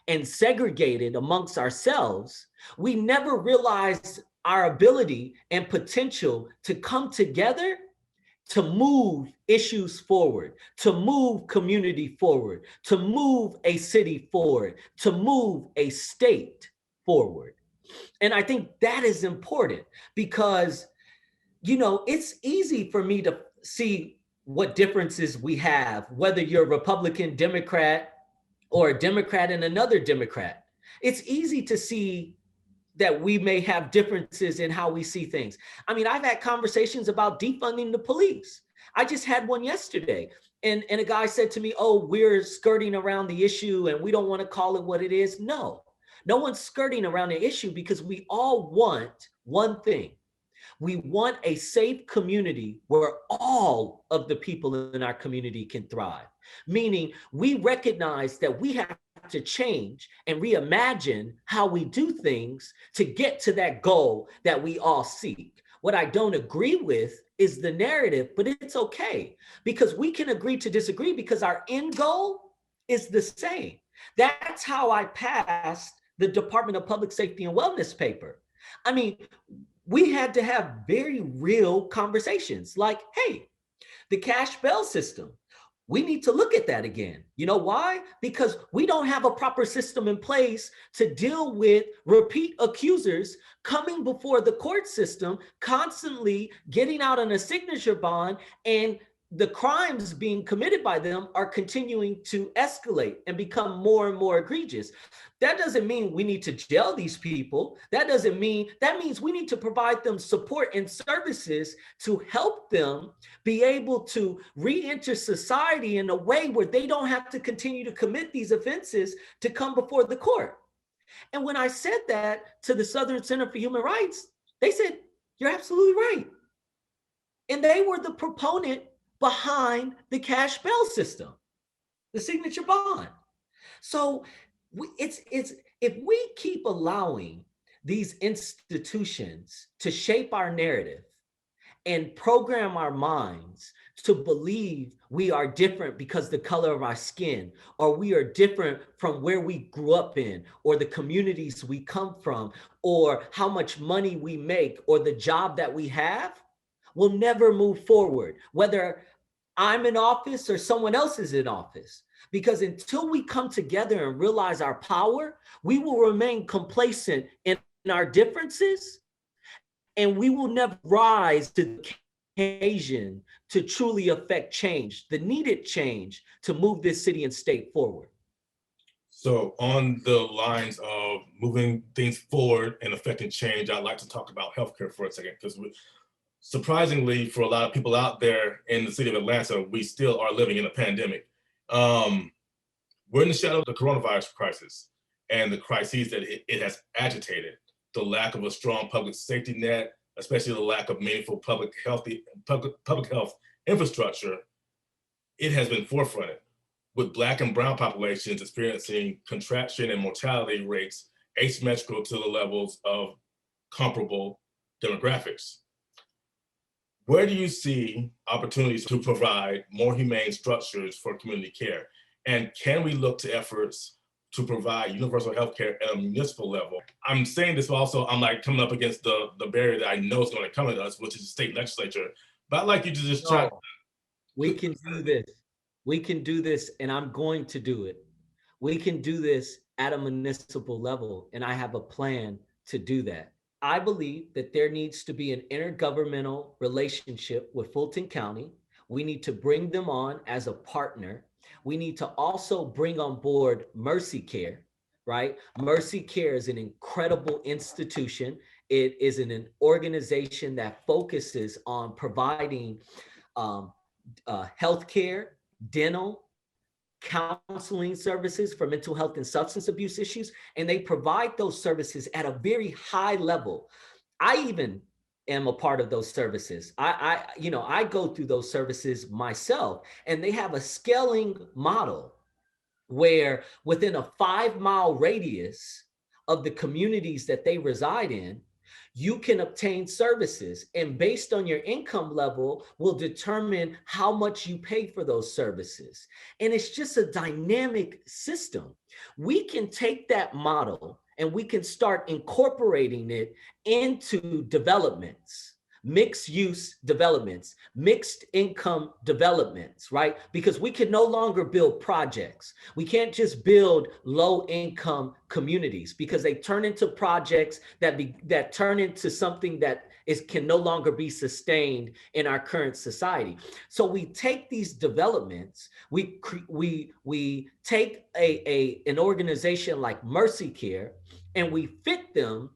and segregated amongst ourselves, we never realize our ability and potential to come together to move issues forward, to move community forward, to move a city forward, to move a state forward. And I think that is important because, it's easy for me to see what differences we have, whether you're a Republican, Democrat, or a Democrat and another Democrat. It's easy to see that we may have differences in how we see things. I mean, I've had conversations about defunding the police. I just had one yesterday, and a guy said to me, oh, we're skirting around the issue and we don't want to call it what it is. No one's skirting around the issue because we all want one thing. We want a safe community where all of the people in our community can thrive. Meaning we recognize that we have to change and reimagine how we do things to get to that goal that we all seek. What I don't agree with is the narrative, but it's okay because we can agree to disagree because our end goal is the same. That's how I passed the Department of Public Safety and Wellness paper. I mean, we had to have very real conversations like, hey, the cash bail system, we need to look at that again. You know why? Because we don't have a proper system in place to deal with repeat accusers coming before the court system, constantly getting out on a signature bond, and the crimes being committed by them are continuing to escalate and become more and more egregious. That doesn't mean we need to jail these people. That means we need to provide them support and services to help them be able to re-enter society in a way where they don't have to continue to commit these offenses to come before the court. And when I said that to the Southern Center for Human Rights, they said, you're absolutely right. And they were the proponent behind the cash bail system, the signature bond. So if we keep allowing these institutions to shape our narrative and program our minds to believe we are different because the color of our skin, or we are different from where we grew up in, or the communities we come from, or how much money we make, or the job that we have, we'll never move forward, whether I'm in office or someone else is in office. Because until we come together and realize our power, we will remain complacent in our differences, and we will never rise to the occasion to truly affect change, the needed change to move this city and state forward. So on the lines of moving things forward and affecting change, I'd like to talk about healthcare for a second, because surprisingly, for a lot of people out there in the city of Atlanta, we still are living in a pandemic. We're in the shadow of the coronavirus crisis and the crises that it has agitated. The lack of a strong public safety net, especially the lack of meaningful public health infrastructure, it has been forefronted. With Black and brown populations experiencing contraction and mortality rates asymmetrical to the levels of comparable demographics. Where do you see opportunities to provide more humane structures for community care? And can we look to efforts to provide universal health care at a municipal level? I'm saying this, but also I'm like coming up against the barrier that I know is going to come at us, which is the state legislature. But I'd like you to just try. We can do this. We can do this, and I'm going to do it. We can do this at a municipal level, and I have a plan to do that. I believe that there needs to be an intergovernmental relationship with Fulton County. We need to bring them on as a partner. We need to also bring on board Mercy Care, right? Mercy Care is an incredible institution. It is an organization that focuses on providing healthcare, dental, counseling services for mental health and substance abuse issues, and they provide those services at a very high level. I even am a part of those services. I go through those services myself, and they have a scaling model where within a 5-mile radius of the communities that they reside in, you can obtain services, and based on your income level will determine how much you pay for those services. And it's just a dynamic system. We can take that model and we can start incorporating it into developments, mixed use developments, mixed income developments, right? Because we can no longer build projects. We can't just build low income communities, because they turn into projects that turn into something that can no longer be sustained in our current society. So we take these developments, we take an organization like Mercy Care, and we fit them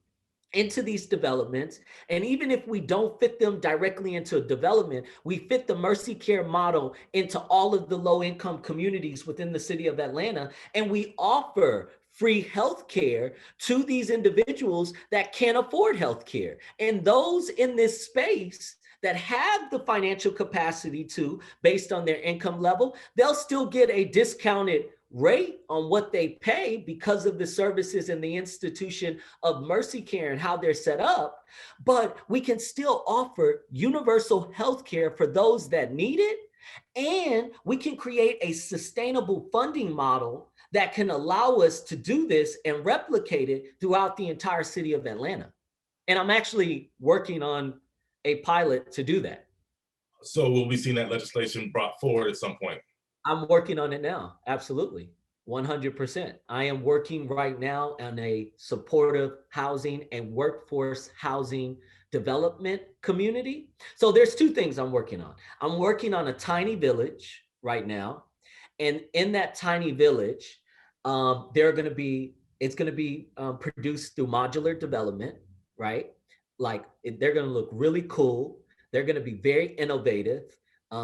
into these developments. And even if we don't fit them directly into a development, we fit the Mercy Care model into all of the low income communities within the city of Atlanta. And we offer free health care to these individuals that can't afford health care. And those in this space that have the financial capacity to, based on their income level, they'll still get a discounted rate on what they pay because of the services and the institution of Mercy Care and how they're set up. But we can still offer universal health care for those that need it. And we can create a sustainable funding model that can allow us to do this and replicate it throughout the entire city of Atlanta. And I'm actually working on a pilot to do that. So will we see that legislation brought forward at some point? I'm working on it now. Absolutely. 100%. I am working right now on a supportive housing and workforce housing development community. So there's two things I'm working on. I'm working on a tiny village right now. And in that tiny village, it's going to be produced through modular development, right? Like they're going to look really cool. They're going to be very innovative.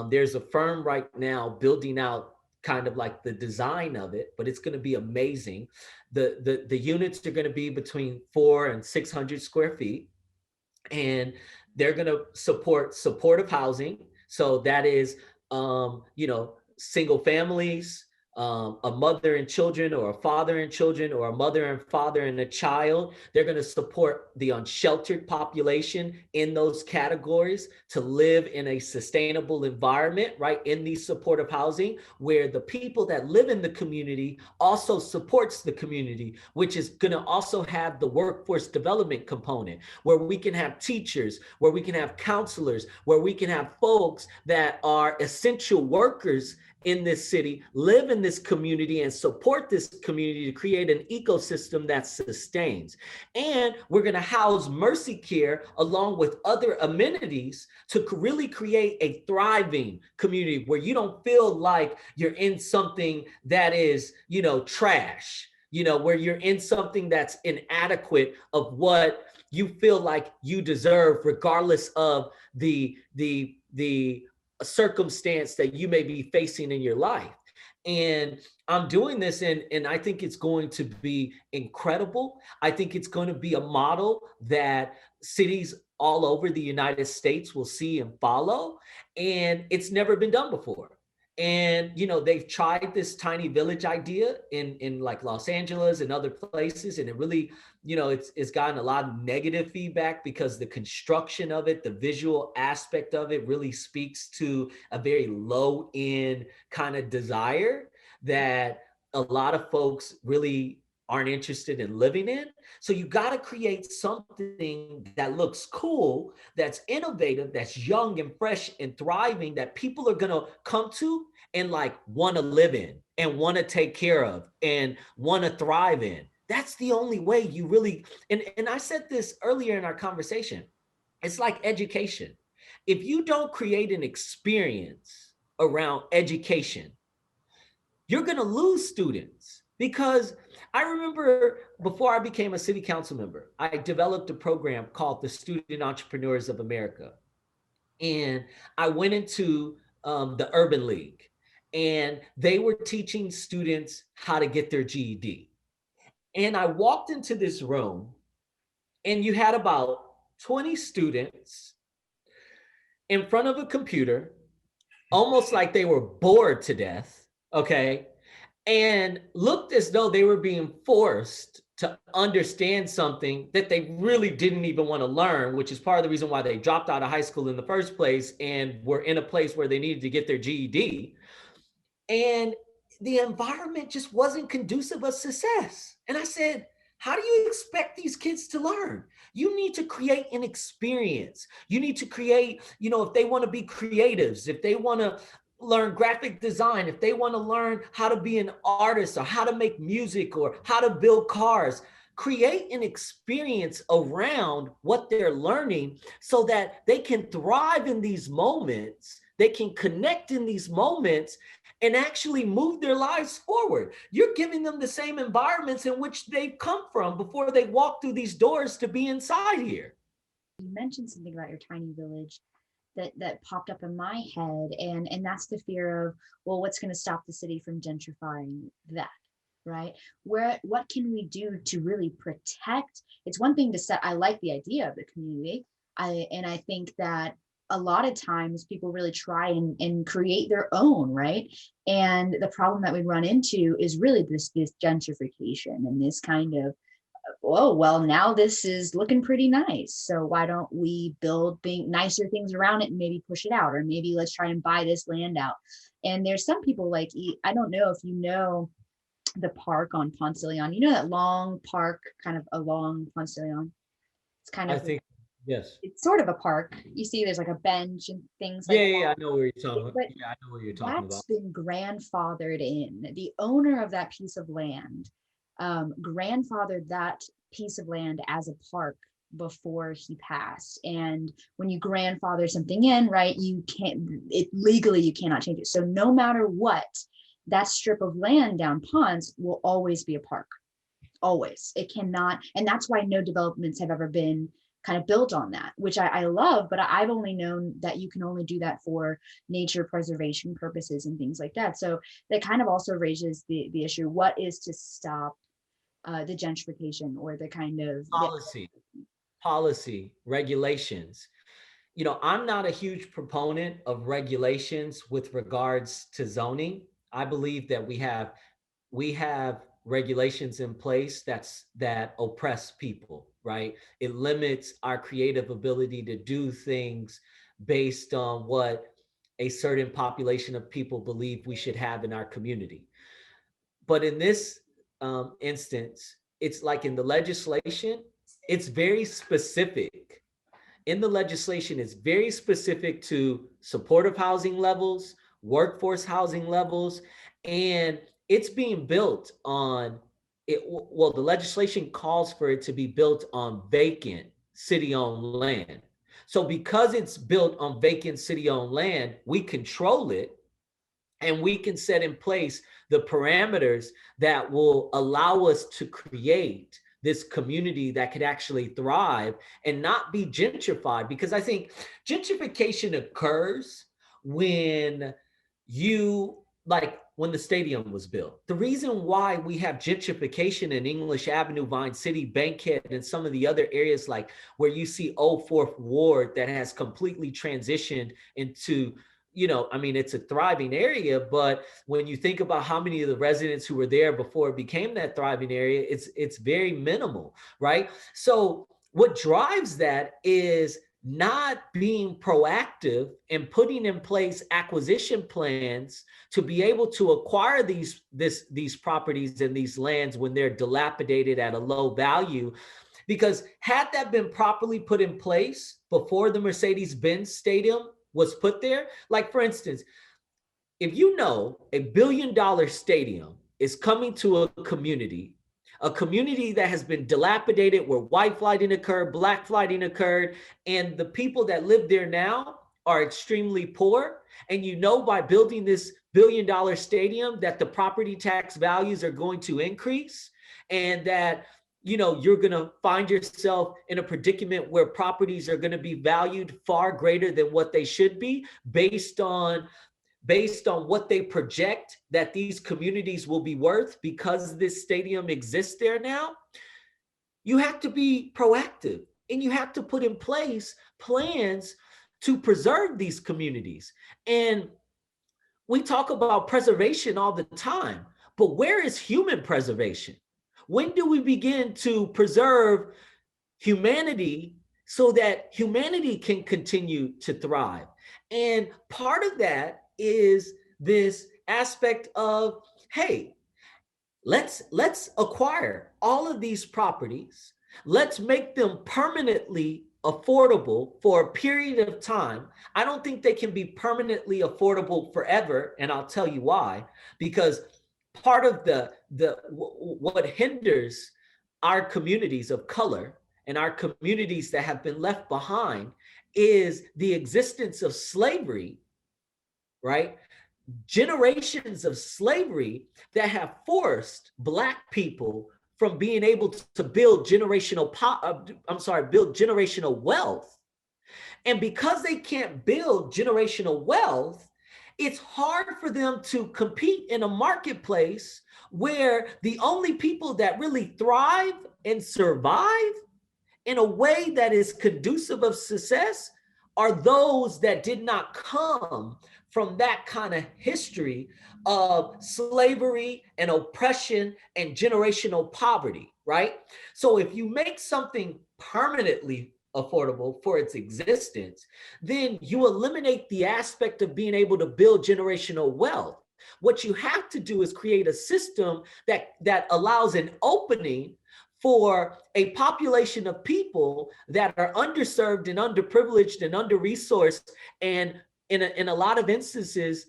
There's a firm right now building out kind of like the design of it, but it's going to be amazing. The units are going to be between 400 and 600 square feet, and they're going to support supportive housing. So that is, single families, a mother and children, or a father and children, or a mother and father and a child. They're going to support the unsheltered population in those categories to live in a sustainable environment, right? In these supportive housing, where the people that live in the community also supports the community, which is going to also have the workforce development component, where we can have teachers, where we can have counselors, where we can have folks that are essential workers in this city, live in this community, and support this community to create an ecosystem that sustains. And we're going to house Mercy Care along with other amenities to really create a thriving community where you don't feel like you're in something that is, trash, where you're in something that's inadequate of what you feel like you deserve, regardless of the circumstance that you may be facing in your life. And I'm doing this, and I think it's going to be incredible. I think it's going to be a model that cities all over the United States will see and follow. And it's never been done before. And they've tried this tiny village idea in like Los Angeles and other places, and it really, it's gotten a lot of negative feedback because the construction of it, the visual aspect of it, really speaks to a very low end kind of desire that a lot of folks really aren't interested in living in. So you got to create something that looks cool, that's innovative, that's young and fresh and thriving, that people are going to come to and like want to live in and want to take care of and want to thrive in. That's the only way you really, and I said this earlier in our conversation, it's like education. If you don't create an experience around education, you're going to lose students. Because I remember before I became a city council member, I developed a program called the Student Entrepreneurs of America. And I went into the Urban League, and they were teaching students how to get their GED. And I walked into this room, and you had about 20 students in front of a computer, almost like they were bored to death, okay? And looked as though they were being forced to understand something that they really didn't even want to learn, which is part of the reason why they dropped out of high school in the first place and were in a place where they needed to get their GED. And the environment just wasn't conducive of success. And I said, how do you expect these kids to learn? You need to create an experience. You need to create, if they want to be creatives, if they want to learn graphic design, if they want to learn how to be an artist or how to make music or how to build cars, create an experience around what they're learning so that they can thrive in these moments, they can connect in these moments and actually move their lives forward. You're giving them the same environments in which they've come from before they walk through these doors to be inside here. You mentioned something about your tiny village that popped up in my head, and that's the fear of, well, what's going to stop the city from gentrifying that, right? What can we do to really protect? It's one thing to set, I like the idea of the community, I think that a lot of times people really try and create their own, right? And the problem that we run into is really this gentrification and this kind of, oh, well, now this is looking pretty nice, so why don't we build nicer things around it and maybe push it out, or maybe let's try and buy this land out. And there's some people like, I don't know if you know the park on Ponce de Leon, that long park kind of along Ponce de Leon. It's kind of, I think, yes, it's sort of a park. You see there's like a bench and things like that. Yeah, I know where you're talking about. Yeah, I know what you're talking about. That's been grandfathered in. The owner of that piece of land grandfathered that piece of land as a park before he passed. And when you grandfather something in, right, you cannot change it. So no matter what, that strip of land down Ponce will always be a park. Always. It cannot, and that's why no developments have ever been kind of built on that, which I love, but I've only known that you can only do that for nature preservation purposes and things like that. So that kind of also raises the issue, what is to stop the gentrification or the kind of policy regulations. I'm not a huge proponent of regulations with regards to zoning. I believe that we have regulations in place that oppress people, right? It limits our creative ability to do things based on what a certain population of people believe we should have in our community. But in this instance, it's like in the legislation, it's very specific. In the legislation, it's very specific to supportive housing levels, workforce housing levels, and it's being built on it. Well, the legislation calls for it to be built on vacant city-owned land. So because it's built on vacant city-owned land, we control it, and we can set in place the parameters that will allow us to create this community that could actually thrive and not be gentrified. Because I think gentrification occurs when you, like when the stadium was built. The reason why we have gentrification in English Avenue, Vine City, Bankhead, and some of the other areas, like where you see Old Fourth Ward that has completely transitioned into, I mean, it's a thriving area, but when you think about how many of the residents who were there before it became that thriving area, it's very minimal, right? So what drives that is not being proactive and putting in place acquisition plans to be able to acquire these properties and these lands when they're dilapidated at a low value. Because had that been properly put in place before the Mercedes-Benz Stadium was put there, like for instance, if you know $1 billion stadium is coming to a community that has been dilapidated, where white flighting occurred, black flighting occurred, and the people that live there now are extremely poor, and by building this $1 billion stadium that the property tax values are going to increase, and that you're going to find yourself in a predicament where properties are going to be valued far greater than what they should be based on what they project that these communities will be worth because this stadium exists there now. You have to be proactive, and you have to put in place plans to preserve these communities. And we talk about preservation all the time, but where is human preservation? When do we begin to preserve humanity so that humanity can continue to thrive? And part of that is this aspect of, hey, let's acquire all of these properties. Let's make them permanently affordable for a period of time. I don't think they can be permanently affordable forever, and I'll tell you why. Because part of what hinders our communities of color and our communities that have been left behind is the existence of slavery, right? Generations of slavery that have forced Black people from being able to build generational wealth. And because they can't build generational wealth, it's hard for them to compete in a marketplace where the only people that really thrive and survive in a way that is conducive of success are those that did not come from that kind of history of slavery and oppression and generational poverty, right? So if you make something permanently affordable for its existence, then you eliminate the aspect of being able to build generational wealth. What you have to do is create a system that allows an opening for a population of people that are underserved and underprivileged and under-resourced, and in a lot of instances,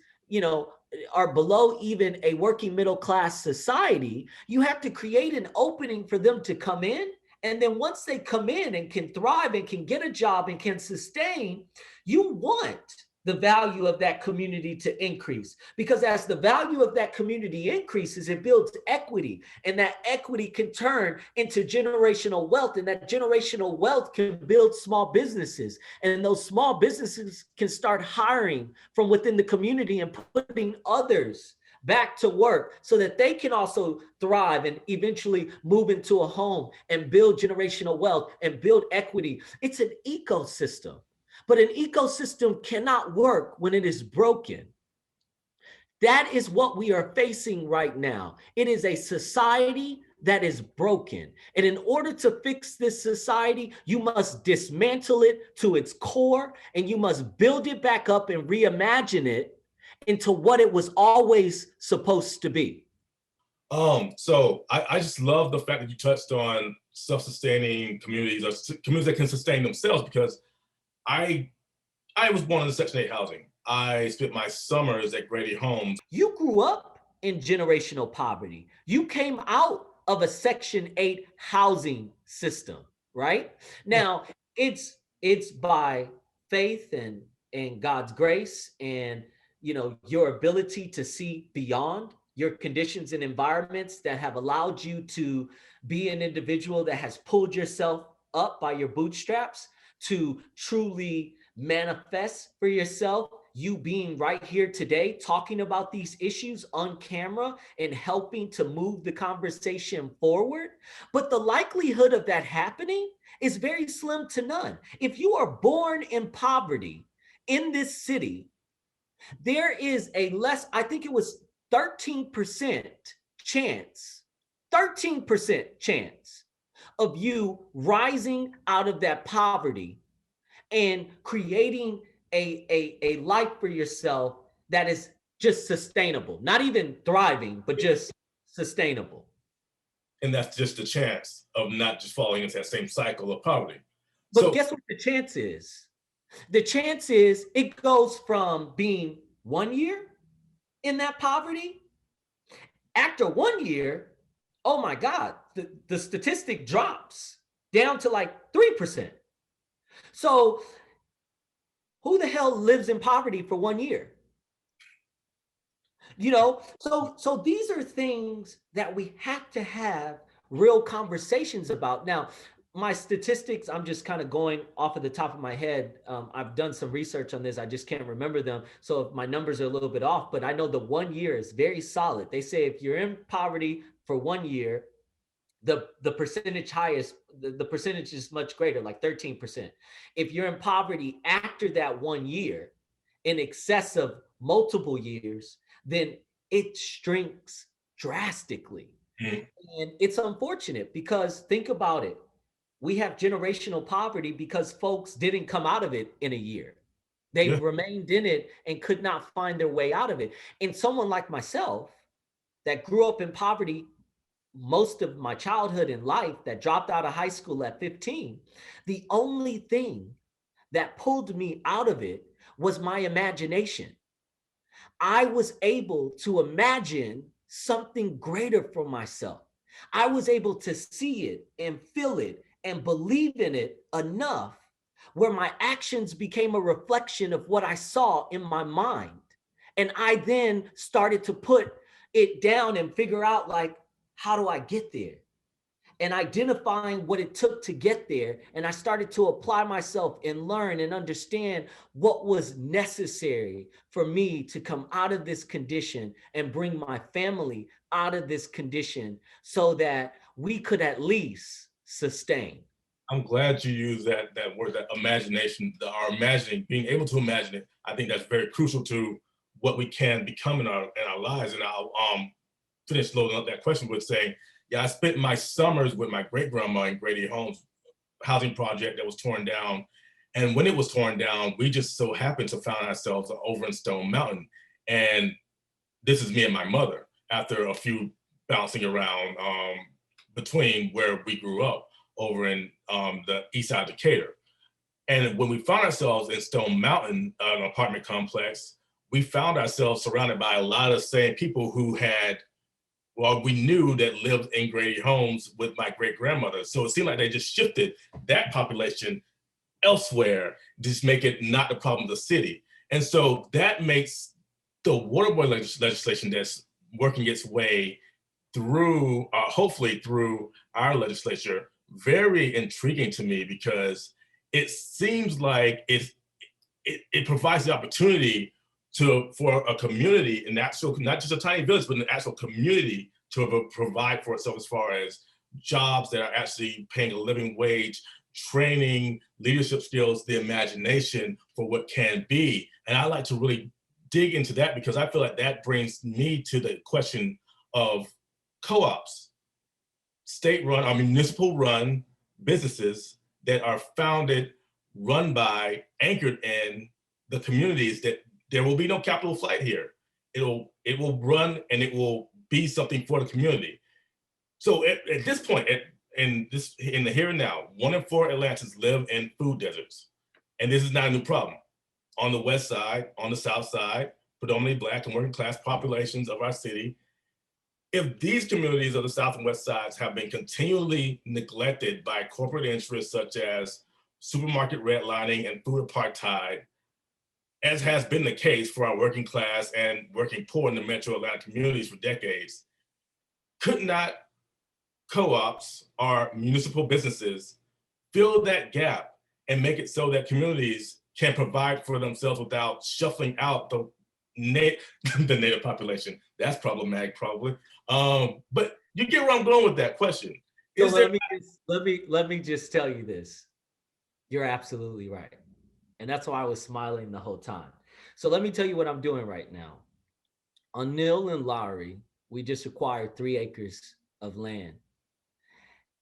are below even a working middle class society. You have to create an opening for them to come in. And then once they come in and can thrive and can get a job and can sustain, you want the value of that community to increase. Because as the value of that community increases, it builds equity. And that equity can turn into generational wealth. And that generational wealth can build small businesses. And those small businesses can start hiring from within the community and putting others back to work so that they can also thrive and eventually move into a home and build generational wealth and build equity. It's an ecosystem, but an ecosystem cannot work when it is broken. That is what we are facing right now. It is a society that is broken. And in order to fix this society, you must dismantle it to its core, and you must build it back up and reimagine it into what it was always supposed to be. So I just love the fact that you touched on self-sustaining communities, or communities that can sustain themselves, because I was born in Section 8 housing. I spent my summers at Grady Homes. You grew up in generational poverty. You came out of a Section 8 housing system, right? Now, it's by faith and God's grace, and your ability to see beyond your conditions and environments that have allowed you to be an individual that has pulled yourself up by your bootstraps to truly manifest for yourself. You being right here today, talking about these issues on camera and helping to move the conversation forward. But the likelihood of that happening is very slim to none. If you are born in poverty in this city, there is a I think it was 13% chance, 13% chance of you rising out of that poverty and creating a life for yourself that is just sustainable, not even thriving, but just sustainable. And that's just the chance of not just falling into that same cycle of poverty. But guess what the chance is? The chance is it goes from being 1 year in that poverty. After 1 year, oh my God, the statistic drops down to like 3%. So who the hell lives in poverty for 1 year? So these are things that we have to have real conversations about. Now, my statistics, I'm just kind of going off of the top of my head. I've done some research on this. I just can't remember them. So if my numbers are a little bit off, but I know the 1 year is very solid. They say if you're in poverty for 1 year, the percentage highest, the percentage is much greater, like 13%. If you're in poverty after that 1 year, in excess of multiple years, then it shrinks drastically. Mm-hmm. And it's unfortunate because think about it. We have generational poverty because folks didn't come out of it in a year. They remained in it and could not find their way out of it. And someone like myself that grew up in poverty most of my childhood and life, that dropped out of high school at 15, the only thing that pulled me out of it was my imagination. I was able to imagine something greater for myself. I was able to see it and feel it and believe in it enough where my actions became a reflection of what I saw in my mind. And I then started to put it down and figure out, like, how do I get there? And identifying what it took to get there. And I started to apply myself and learn and understand what was necessary for me to come out of this condition and bring my family out of this condition so that we could at least sustain. I'm glad you used that word, that imagination, our imagining, being able to imagine it. I think that's very crucial to what we can become in our lives. And I'll finish loading up that question with saying, yeah, I spent my summers with my great-grandma in Grady Homes housing project that was torn down. And when it was torn down, we just so happened to find ourselves over in Stone Mountain. And this is me and my mother after a few bouncing around between where we grew up over in the east side of Decatur. And when we found ourselves in Stone Mountain, an apartment complex, we found ourselves surrounded by a lot of same people who had, well, we knew that lived in Grady Homes with my great-grandmother. So it seemed like they just shifted that population elsewhere, just make it not the problem of the city. And so that makes the waterboard legislation that's working its way through, hopefully through our legislature, very intriguing to me, because it seems like it provides the opportunity for a community, and not just a tiny village, but an actual community to provide for itself as far as jobs that are actually paying a living wage, training, leadership skills, the imagination for what can be. And I like to really dig into that, because I feel like that brings me to the question of co-ops, state-run or municipal-run businesses that are founded, run by, anchored in the communities, that there will be no capital flight here. It will run and it will be something for the community. So at this point, in the here and now, 1 in 4 Atlantans live in food deserts. And this is not a new problem. On the west side, on the south side, predominantly Black and working class populations of our city, if these communities of the south and west sides have been continually neglected by corporate interests such as supermarket redlining and food apartheid, as has been the case for our working class and working poor in the metro Atlanta communities for decades, could not co-ops or municipal businesses fill that gap and make it so that communities can provide for themselves without shuffling out the native population? That's problematic, probably. But you get where I'm going with that question. So let me just tell you this. You're absolutely right. And that's why I was smiling the whole time. So let me tell you what I'm doing right now. On Neal and Lowry, we just acquired 3 acres of land.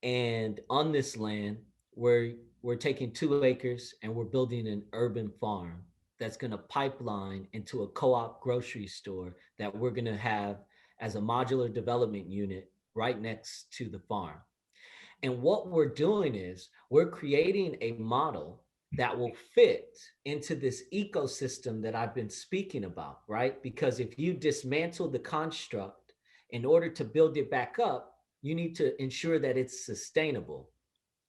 And on this land, we're taking 2 acres and we're building an urban farm that's going to pipeline into a co-op grocery store that we're going to have as a modular development unit right next to the farm. And what we're doing is we're creating a model that will fit into this ecosystem that I've been speaking about, right? Because if you dismantle the construct, in order to build it back up, you need to ensure that it's sustainable.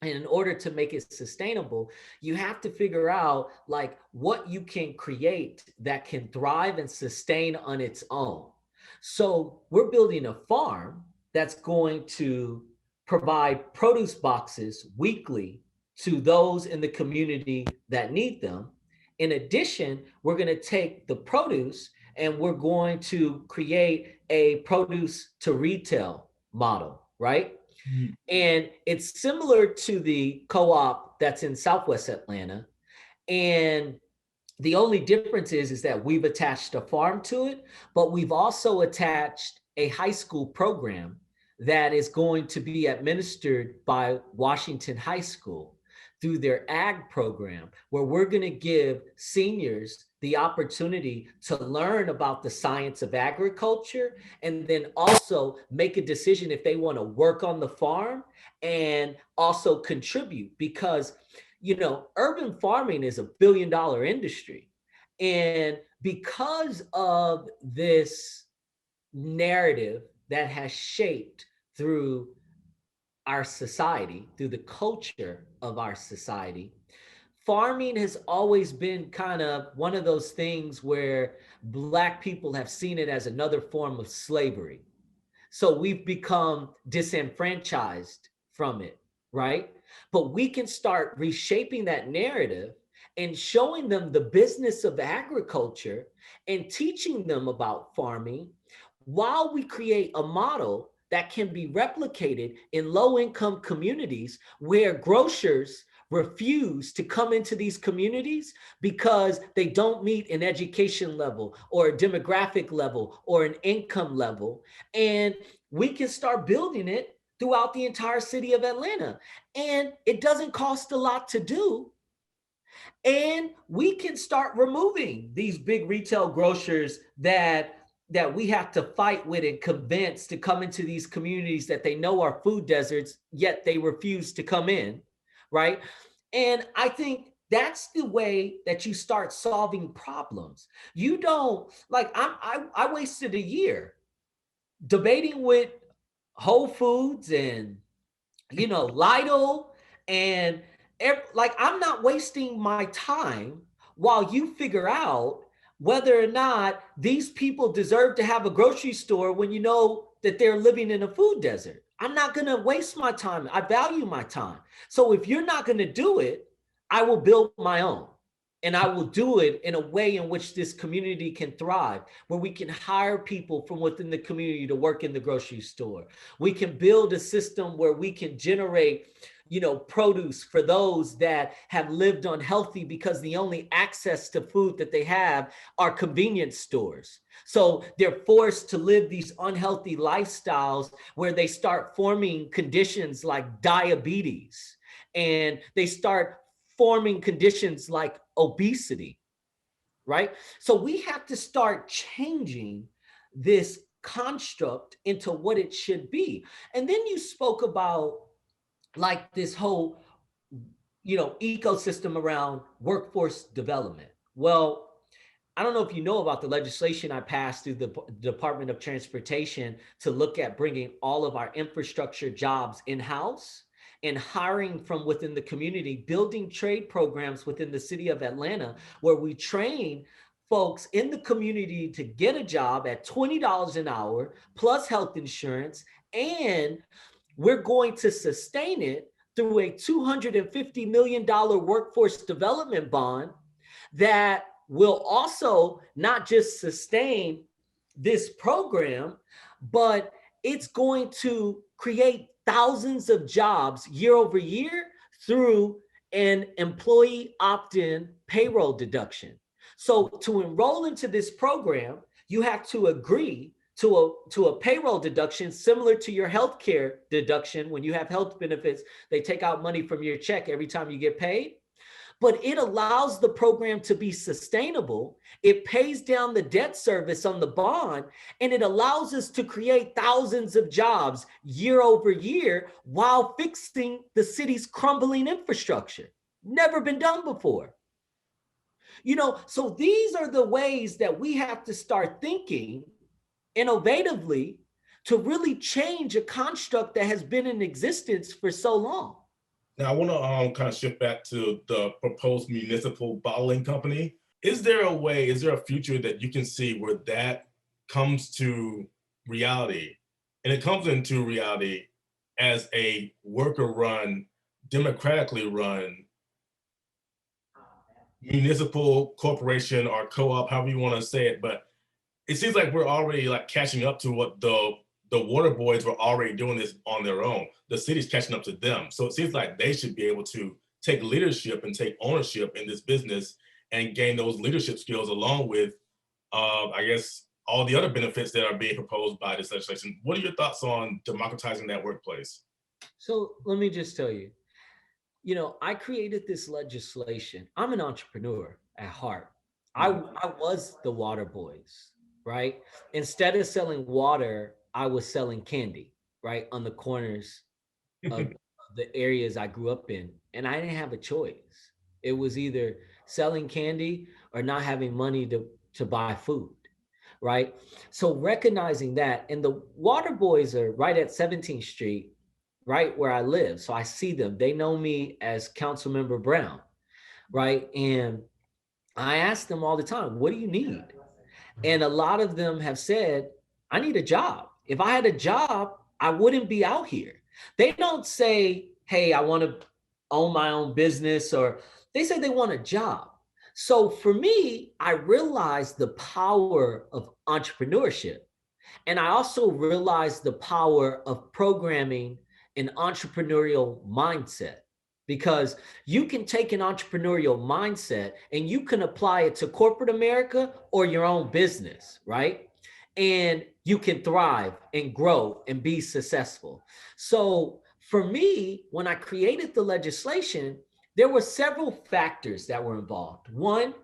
And in order to make it sustainable, you have to figure out like what you can create that can thrive and sustain on its own. So we're building a farm that's going to provide produce boxes weekly to those in the community that need them. In addition, we're going to take the produce and we're going to create a produce to retail model, right? Mm-hmm. And it's similar to the co-op that's in Southwest Atlanta. And the only difference is that we've attached a farm to it, but we've also attached a high school program that is going to be administered by Washington High School through their ag program, where we're going to give seniors the opportunity to learn about the science of agriculture and then also make a decision if they want to work on the farm and also contribute, because you know, urban farming is $1 billion industry. And because of this narrative that has shaped through our society, through the culture of our society, farming has always been kind of one of those things where Black people have seen it as another form of slavery. So we've become disenfranchised from it, right? But we can start reshaping that narrative and showing them the business of agriculture and teaching them about farming while we create a model that can be replicated in low-income communities where grocers refuse to come into these communities because they don't meet an education level or a demographic level or an income level. And we can start building it throughout the entire city of Atlanta. And it doesn't cost a lot to do. And we can start removing these big retail grocers that we have to fight with and convince to come into these communities that they know are food deserts, yet they refuse to come in, right? And I think that's the way that you start solving problems. You don't, like, I wasted a year debating with Whole Foods and, you know, Lidl and like, I'm not wasting my time while you figure out whether or not these people deserve to have a grocery store when you know that they're living in a food desert. I'm not going to waste my time. I value my time. So if you're not going to do it, I will build my own. And I will do it in a way in which this community can thrive, where we can hire people from within the community to work in the grocery store. We can build a system where we can generate, produce for those that have lived unhealthy because the only access to food that they have are convenience stores. So they're forced to live these unhealthy lifestyles where they start forming conditions like diabetes, and they start forming conditions like obesity, right? So we have to start changing this construct into what it should be. And then you spoke about like this whole ecosystem around workforce development. Well, I don't know if you know about the legislation I passed through the Department of Transportation to look at bringing all of our infrastructure jobs in-house and hiring from within the community, building trade programs within the city of Atlanta, where we train folks in the community to get a job at $20 an hour plus health insurance, and we're going to sustain it through a $250 million workforce development bond that will also not just sustain this program, but it's going to create thousands of jobs year over year through an employee opt-in payroll deduction. So to enroll into this program, you have to agree to a payroll deduction similar to your healthcare deduction. When you have health benefits, they take out money from your check every time you get paid. But it allows the program to be sustainable. It pays down the debt service on the bond, and it allows us to create thousands of jobs year over year while fixing the city's crumbling infrastructure. Never been done before. So these are the ways that we have to start thinking innovatively to really change a construct that has been in existence for so long. Now, I want to kind of shift back to the proposed municipal bottling company. Is there a future that you can see where that comes to reality? And it comes into reality as a worker-run, democratically run municipal corporation or co-op, however you want to say it. But it seems like we're already like catching up to what the water boys were already doing this on their own. The city's catching up to them. So it seems like they should be able to take leadership and take ownership in this business and gain those leadership skills along with, I guess, all the other benefits that are being proposed by this legislation. What are your thoughts on democratizing that workplace? So let me just tell you, I created this legislation. I'm an entrepreneur at heart. I was the water boys, right? Instead of selling water, I was selling candy, right? On the corners of the areas I grew up in. And I didn't have a choice. It was either selling candy or not having money to buy food, right? So recognizing that, and the water boys are right at 17th Street, right where I live. So I see them. They know me as Councilmember Brown, right? And I ask them all the time, what do you need? And a lot of them have said, I need a job. If I had a job, I wouldn't be out here. They don't say, hey, I want to own my own business, or they say they want a job. So for me, I realized the power of entrepreneurship. And I also realized the power of programming an entrepreneurial mindset, because you can take an entrepreneurial mindset and you can apply it to corporate America or your own business, right? And you can thrive and grow and be successful. So for me, when I created the legislation, there were several factors that were involved. One,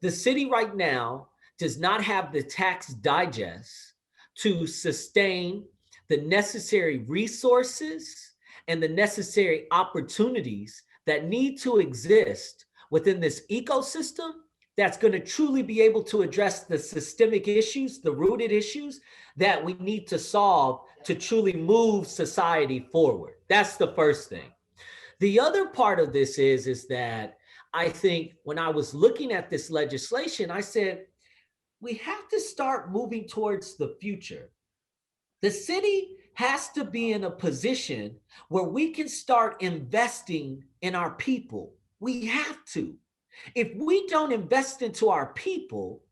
the city right now does not have the tax digest to sustain the necessary resources and the necessary opportunities that need to exist within this ecosystem that's going to truly be able to address the systemic issues, the rooted issues that we need to solve to truly move society forward. That's the first thing. The other part of this is that I think when I was looking at this legislation, I said, we have to start moving towards the future. The city has to be in a position where we can start investing in our people. We have to. If we don't invest into our people,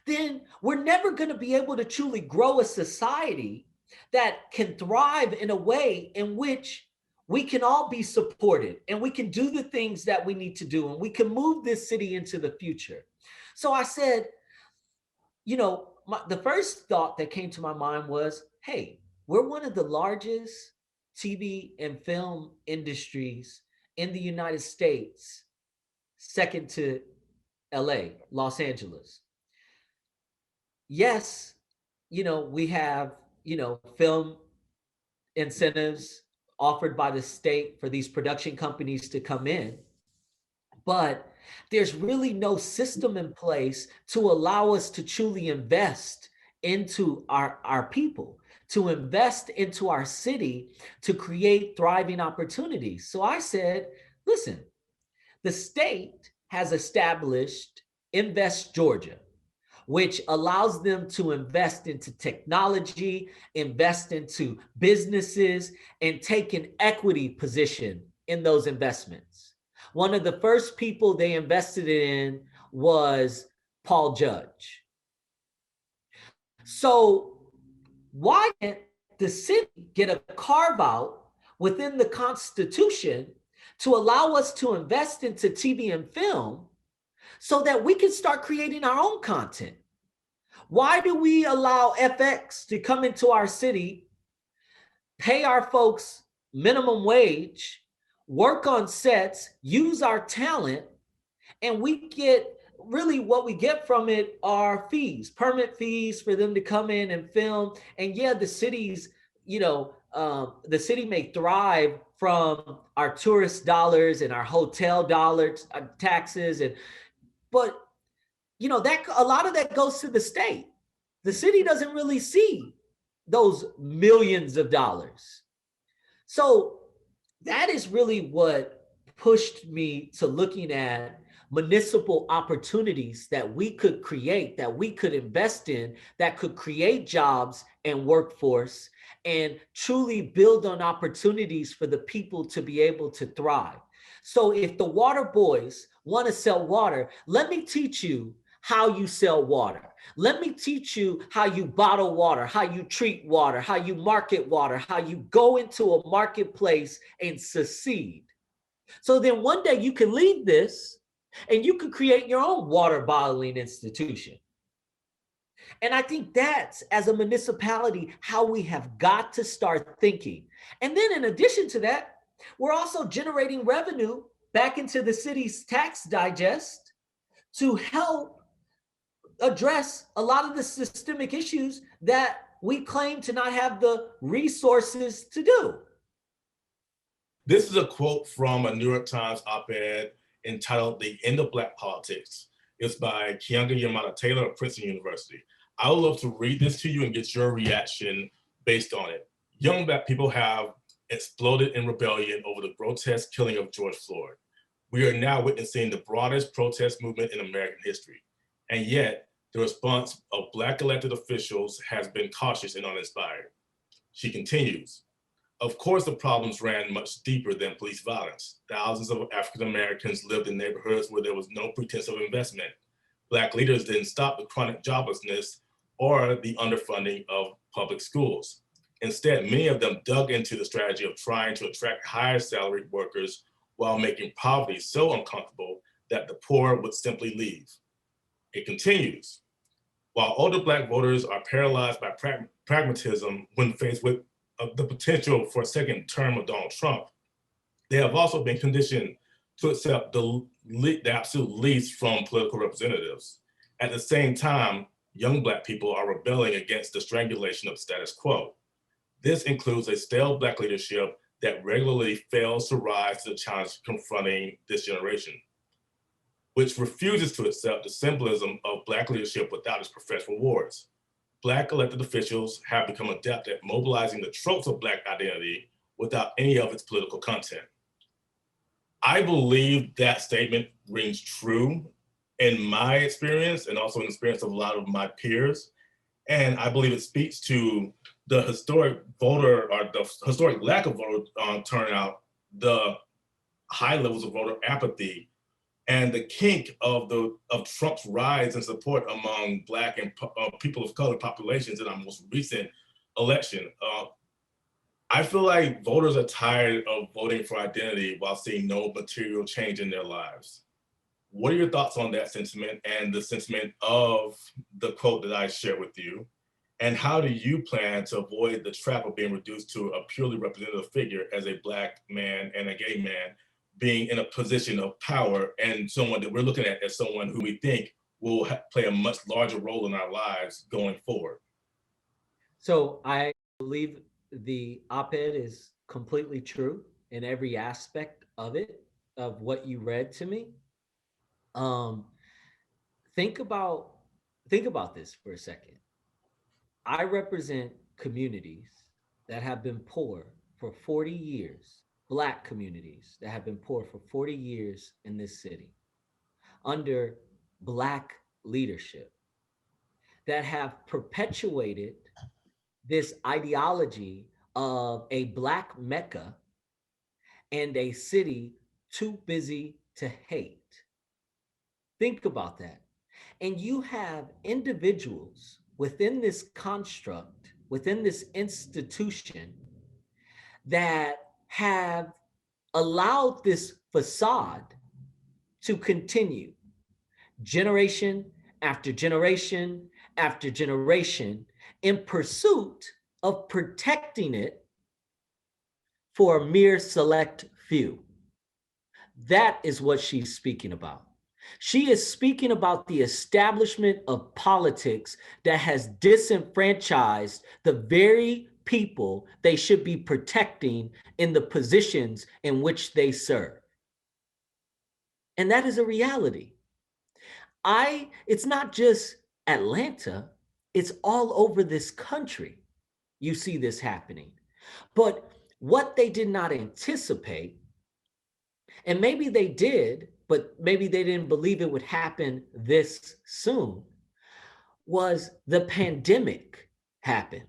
then we're never going to be able to truly grow a society that can thrive in a way in which we can all be supported and we can do the things that we need to do and we can move this city into the future. So I said, the first thought that came to my mind was, hey, we're one of the largest TV and film industries in the United States, second to LA, Los Angeles. Yes, we have, film incentives offered by the state for these production companies to come in, but there's really no system in place to allow us to truly invest into our people, to invest into our city, to create thriving opportunities. So I said, listen, the state has established Invest Georgia, which allows them to invest into technology, invest into businesses, and take an equity position in those investments. One of the first people they invested in was Paul Judge. So why can't the city get a carve out within the Constitution to allow us to invest into TV and film so that we can start creating our own content? Why do we allow FX to come into our city, pay our folks minimum wage, work on sets, use our talent, and we get really what we get from it are fees, permit fees for them to come in and film. And yeah, the cities, the city may thrive from our tourist dollars and our hotel dollars, taxes, but that a lot of that goes to the state. The city doesn't really see those millions of dollars. So that is really what pushed me to looking at municipal opportunities that we could create, that we could invest in, that could create jobs and workforce and truly build on opportunities for the people to be able to thrive. So if the water boys want to sell water, let me teach you how you sell water. Let me teach you how you bottle water, how you treat water, how you market water, how you go into a marketplace and succeed. So then one day you can leave this and you can create your own water bottling institution. And I think that's, as a municipality, how we have got to start thinking. And then in addition to that, we're also generating revenue back into the city's tax digest to help address a lot of the systemic issues that we claim to not have the resources to do. This is a quote from a New York Times op-ed entitled "The End of Black Politics." It's by Keeanga-Yamahtta Taylor of Princeton University. I would love to read this to you and get your reaction based on it. Young Black people have exploded in rebellion over the grotesque killing of George Floyd. We are now witnessing the broadest protest movement in American history. And yet, the response of Black elected officials has been cautious and uninspired. She continues, "Of course, the problems ran much deeper than police violence. Thousands of African Americans lived in neighborhoods where there was no pretense of investment. Black leaders didn't stop the chronic joblessness or the underfunding of public schools. Instead, many of them dug into the strategy of trying to attract higher salaried workers while making poverty so uncomfortable that the poor would simply leave." It continues, "While older Black voters are paralyzed by pragmatism when faced with the potential for a second term of Donald Trump, they have also been conditioned to accept the absolute least from political representatives. At the same time, young Black people are rebelling against the strangulation of status quo. This includes a stale Black leadership that regularly fails to rise to the challenge confronting this generation, which refuses to accept the symbolism of Black leadership without its professed rewards. Black elected officials have become adept at mobilizing the tropes of Black identity without any of its political content." I believe that statement rings true in my experience and also in the experience of a lot of my peers. And I believe it speaks to the historic voter or the historic lack of voter turnout, the high levels of voter apathy, and the kink of Trump's rise in support among Black and people of color populations in our most recent election. I feel like voters are tired of voting for identity while seeing no material change in their lives. What are your thoughts on that sentiment and the sentiment of the quote that I shared with you? And how do you plan to avoid the trap of being reduced to a purely representative figure as a Black man and a gay man being in a position of power and someone that we're looking at as someone who we think will play a much larger role in our lives going forward? So I believe the op-ed is completely true in every aspect of it, of what you read to me. Um, think about this for a second. I represent communities that have been poor for 40 years, Black communities that have been poor for 40 years in this city under Black leadership that have perpetuated this ideology of a Black Mecca and a city too busy to hate. Think about that. And you have individuals within this construct, within this institution, that have allowed this facade to continue generation after generation after generation in pursuit of protecting it for a mere select few. That is what she's speaking about. She is speaking about the establishment of politics that has disenfranchised the very people they should be protecting in the positions in which they serve. And that is a reality. It's not just Atlanta, it's all over this country. You see this happening. But what they did not anticipate, and maybe they did, but maybe they didn't believe it would happen this soon, was the pandemic happened.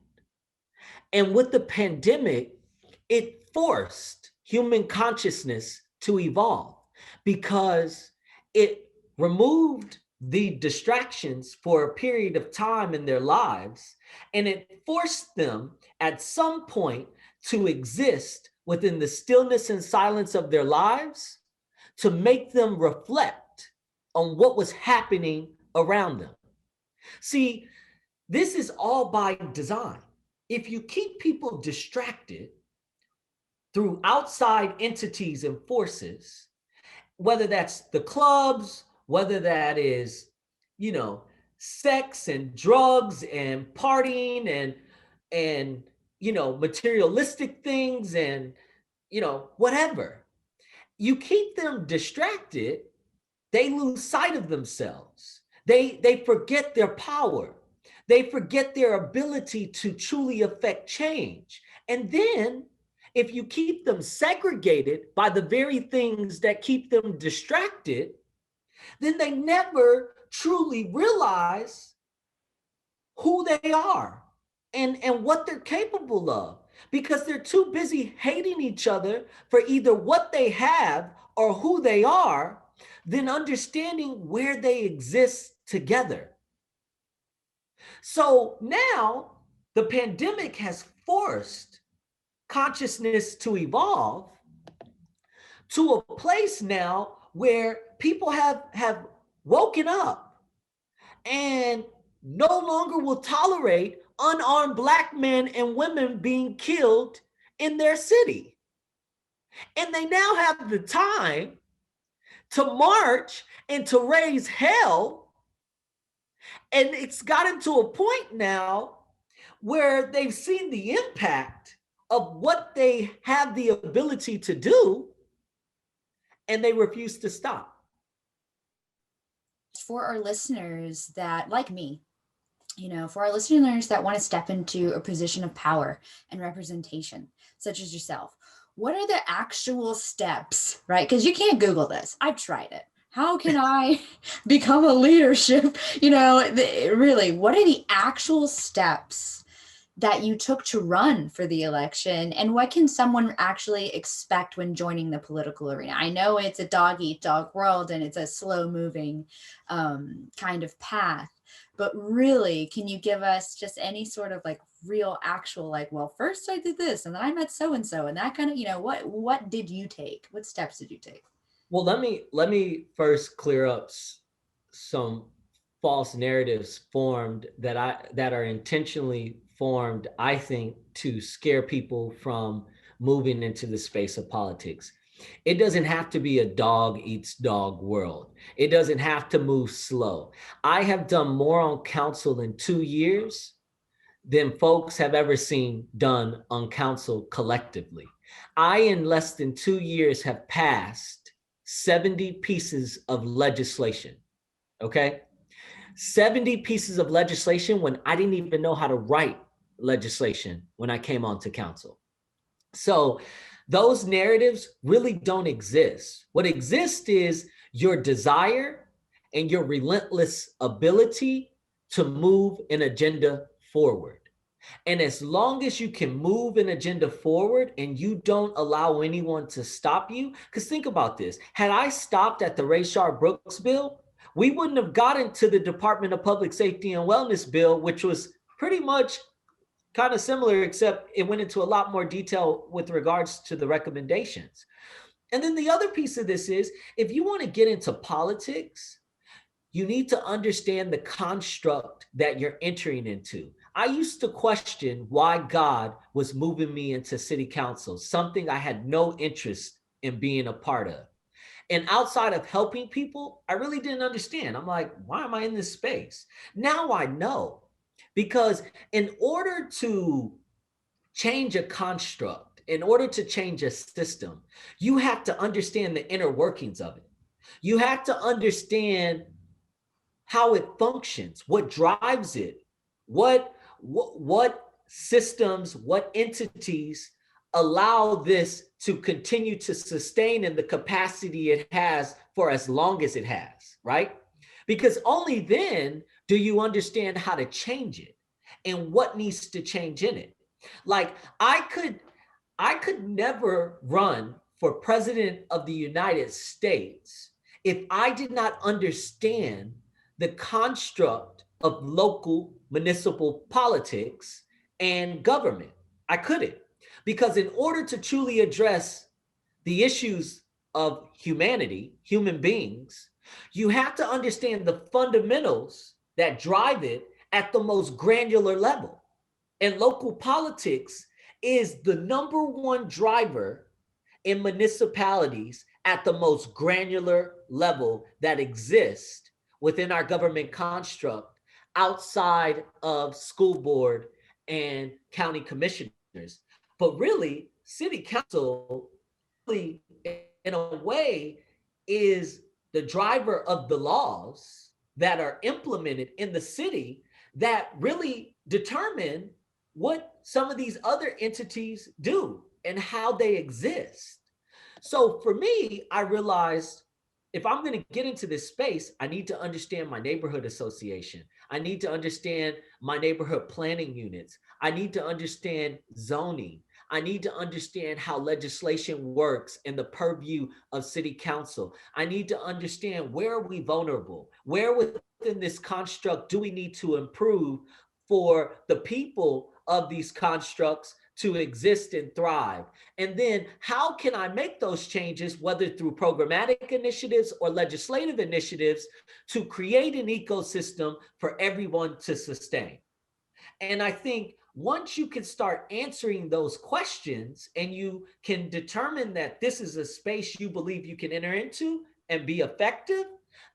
And with the pandemic, it forced human consciousness to evolve because it removed the distractions for a period of time in their lives, and it forced them at some point to exist within the stillness and silence of their lives to make them reflect on what was happening around them. See, this is all by design. If you keep people distracted through outside entities and forces, whether that's the clubs, whether that is, sex and drugs and partying and materialistic things and, whatever. You keep them distracted, they lose sight of themselves. They forget their power. They forget their ability to truly affect change. And then if you keep them segregated by the very things that keep them distracted, then they never truly realize who they are and what they're capable of, because they're too busy hating each other for either what they have or who they are than understanding where they exist together. So now the pandemic has forced consciousness to evolve to a place now where people have woken up and no longer will tolerate unarmed Black men and women being killed in their city. And they now have the time to march and to raise hell. And it's gotten to a point now where they've seen the impact of what they have the ability to do, and they refuse to stop. For our listeners that, like me, for our listeners that want to step into a position of power and representation, such as yourself, what are the actual steps, right? Because you can't Google this. I've tried it. How can I become a leadership? Really, what are the actual steps that you took to run for the election? And what can someone actually expect when joining the political arena? I know it's a dog-eat-dog world and it's a slow-moving kind of path. But really, can you give us just any sort of like real actual, like, well, first I did this and then I met so-and-so and that kind of, you know, what did you take? What steps did you take? Well, let me first clear up some false narratives formed that are intentionally formed, I think, to scare people from moving into the space of politics. It doesn't have to be a dog eats dog world. It doesn't have to move slow. I have done more on council in 2 years than folks have ever seen done on council collectively. I, in less than 2 years, have passed 70 pieces of legislation, okay? 70 pieces of legislation when I didn't even know how to write legislation when I came onto council. So those narratives really don't exist. What exists is your desire and your relentless ability to move an agenda forward. And as long as you can move an agenda forward and you don't allow anyone to stop you, because think about this, had I stopped at the Rayshard Brooks bill, we wouldn't have gotten to the Department of Public Safety and Wellness bill, which was pretty much kind of similar, except it went into a lot more detail with regards to the recommendations. And then the other piece of this is, if you want to get into politics, you need to understand the construct that you're entering into. I used to question why God was moving me into city council, something I had no interest in being a part of. And outside of helping people, I really didn't understand. I'm like, why am I in this space? Now I know, because in order to change a construct, in order to change a system, you have to understand the inner workings of it. You have to understand how it functions, what drives it, what systems, what entities allow this to continue to sustain in the capacity it has for as long as it has, right? Because only then do you understand how to change it and what needs to change in it. Like I could never run for president of the United States if I did not understand the construct of local municipal politics and government. I couldn't, because in order to truly address the issues of humanity, human beings, you have to understand the fundamentals that drive it at the most granular level. And local politics is the number one driver in municipalities at the most granular level that exists within our government construct outside of school board and county commissioners. But really, city council, really, in a way, is the driver of the laws that are implemented in the city that really determine what some of these other entities do and how they exist. So for me, I realized if I'm going to get into this space, I need to understand my neighborhood association. I need to understand my neighborhood planning units. I need to understand zoning. I need to understand how legislation works in the purview of city council. I need to understand where are we vulnerable? Where within this construct do we need to improve for the people of these constructs to exist and thrive? And then how can I make those changes, whether through programmatic initiatives or legislative initiatives, to create an ecosystem for everyone to sustain? And I think once you can start answering those questions and you can determine that this is a space you believe you can enter into and be effective,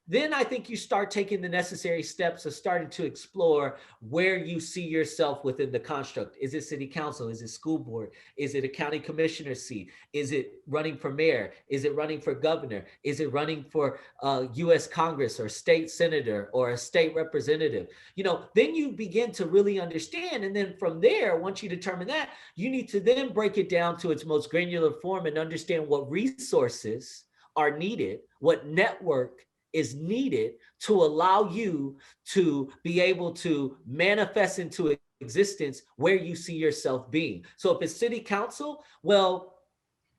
then I think you start taking the necessary steps of starting to explore where you see yourself within the construct. Is it city council? Is it school board? Is it a county commissioner seat? Is it running for mayor? Is it running for governor? Is it running for US Congress or state senator or a state representative? You know, then you begin to really understand. And then from there, once you determine that, you need to then break it down to its most granular form and understand what resources are needed, what network is needed to allow you to be able to manifest into existence where you see yourself being. So if it's city council, well,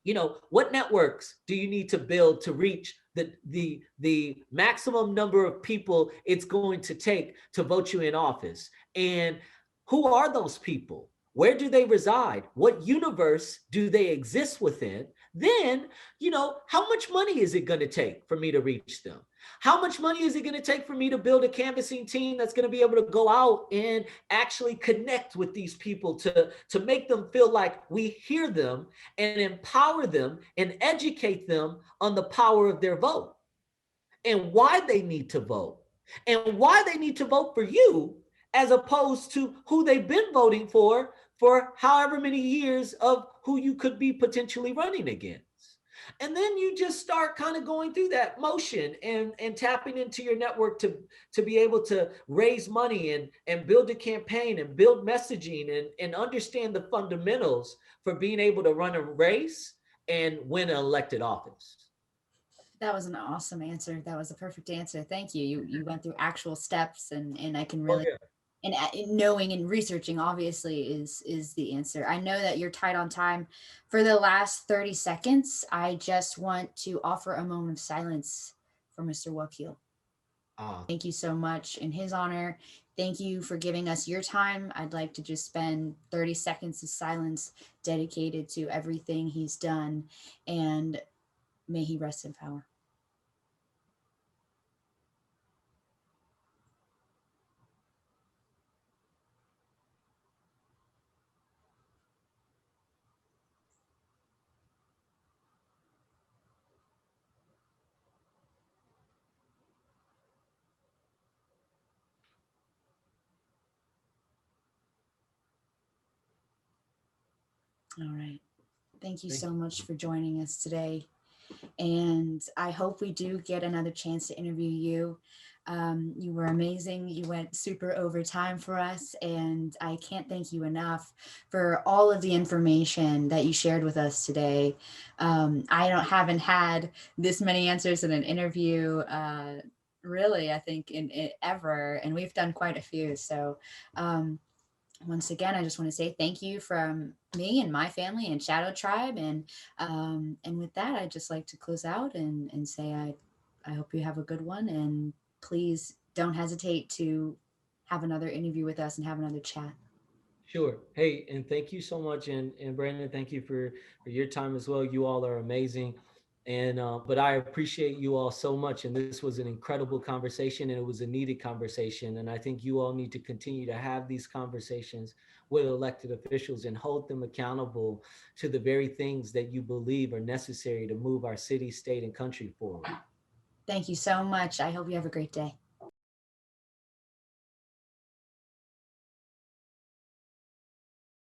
you know, what networks do you need to build to reach the maximum number of people it's going to take to vote you in office. And who are those people? Where do they reside? What universe do they exist within? Then, how much money is it going to take for me to reach them? How much money is it going to take for me to build a canvassing team that's going to be able to go out and actually connect with these people to make them feel like we hear them and empower them and educate them on the power of their vote and why they need to vote and why they need to vote for you as opposed to who they've been voting for however many years of who you could be potentially running against. And then you just start kind of going through that motion and tapping into your network to be able to raise money and build a campaign and build messaging and understand the fundamentals for being able to run a race and win an elected office. That was an awesome answer. That was a perfect answer. Thank you. You went through actual steps, and I can really, and knowing and researching obviously is the answer. I know that you're tight on time. For the last 30 seconds, I just want to offer a moment of silence for Mr. Wakil. Thank you so much in his honor. Thank you for giving us your time. I'd like to just spend 30 seconds of silence dedicated to everything he's done, and may he rest in power. All right. Thank you so much for joining us today. And I hope we do get another chance to interview you. You were amazing. You went super over time for us. And I can't thank you enough for all of the information that you shared with us today. I haven't had this many answers in an interview, really, I think, in ever. And we've done quite a few. So once again, I just want to say thank you from me and my family and Shadow Tribe. And with that, I'd just like to close out and say I hope you have a good one. And please don't hesitate to have another interview with us and have another chat. Sure. Hey, and thank you so much. And Brandon, thank you for your time as well. You all are amazing. And but I appreciate you all so much. And this was an incredible conversation, and it was a needed conversation. And I think you all need to continue to have these conversations with elected officials and hold them accountable to the very things that you believe are necessary to move our city, state, and country forward. Thank you so much. I hope you have a great day.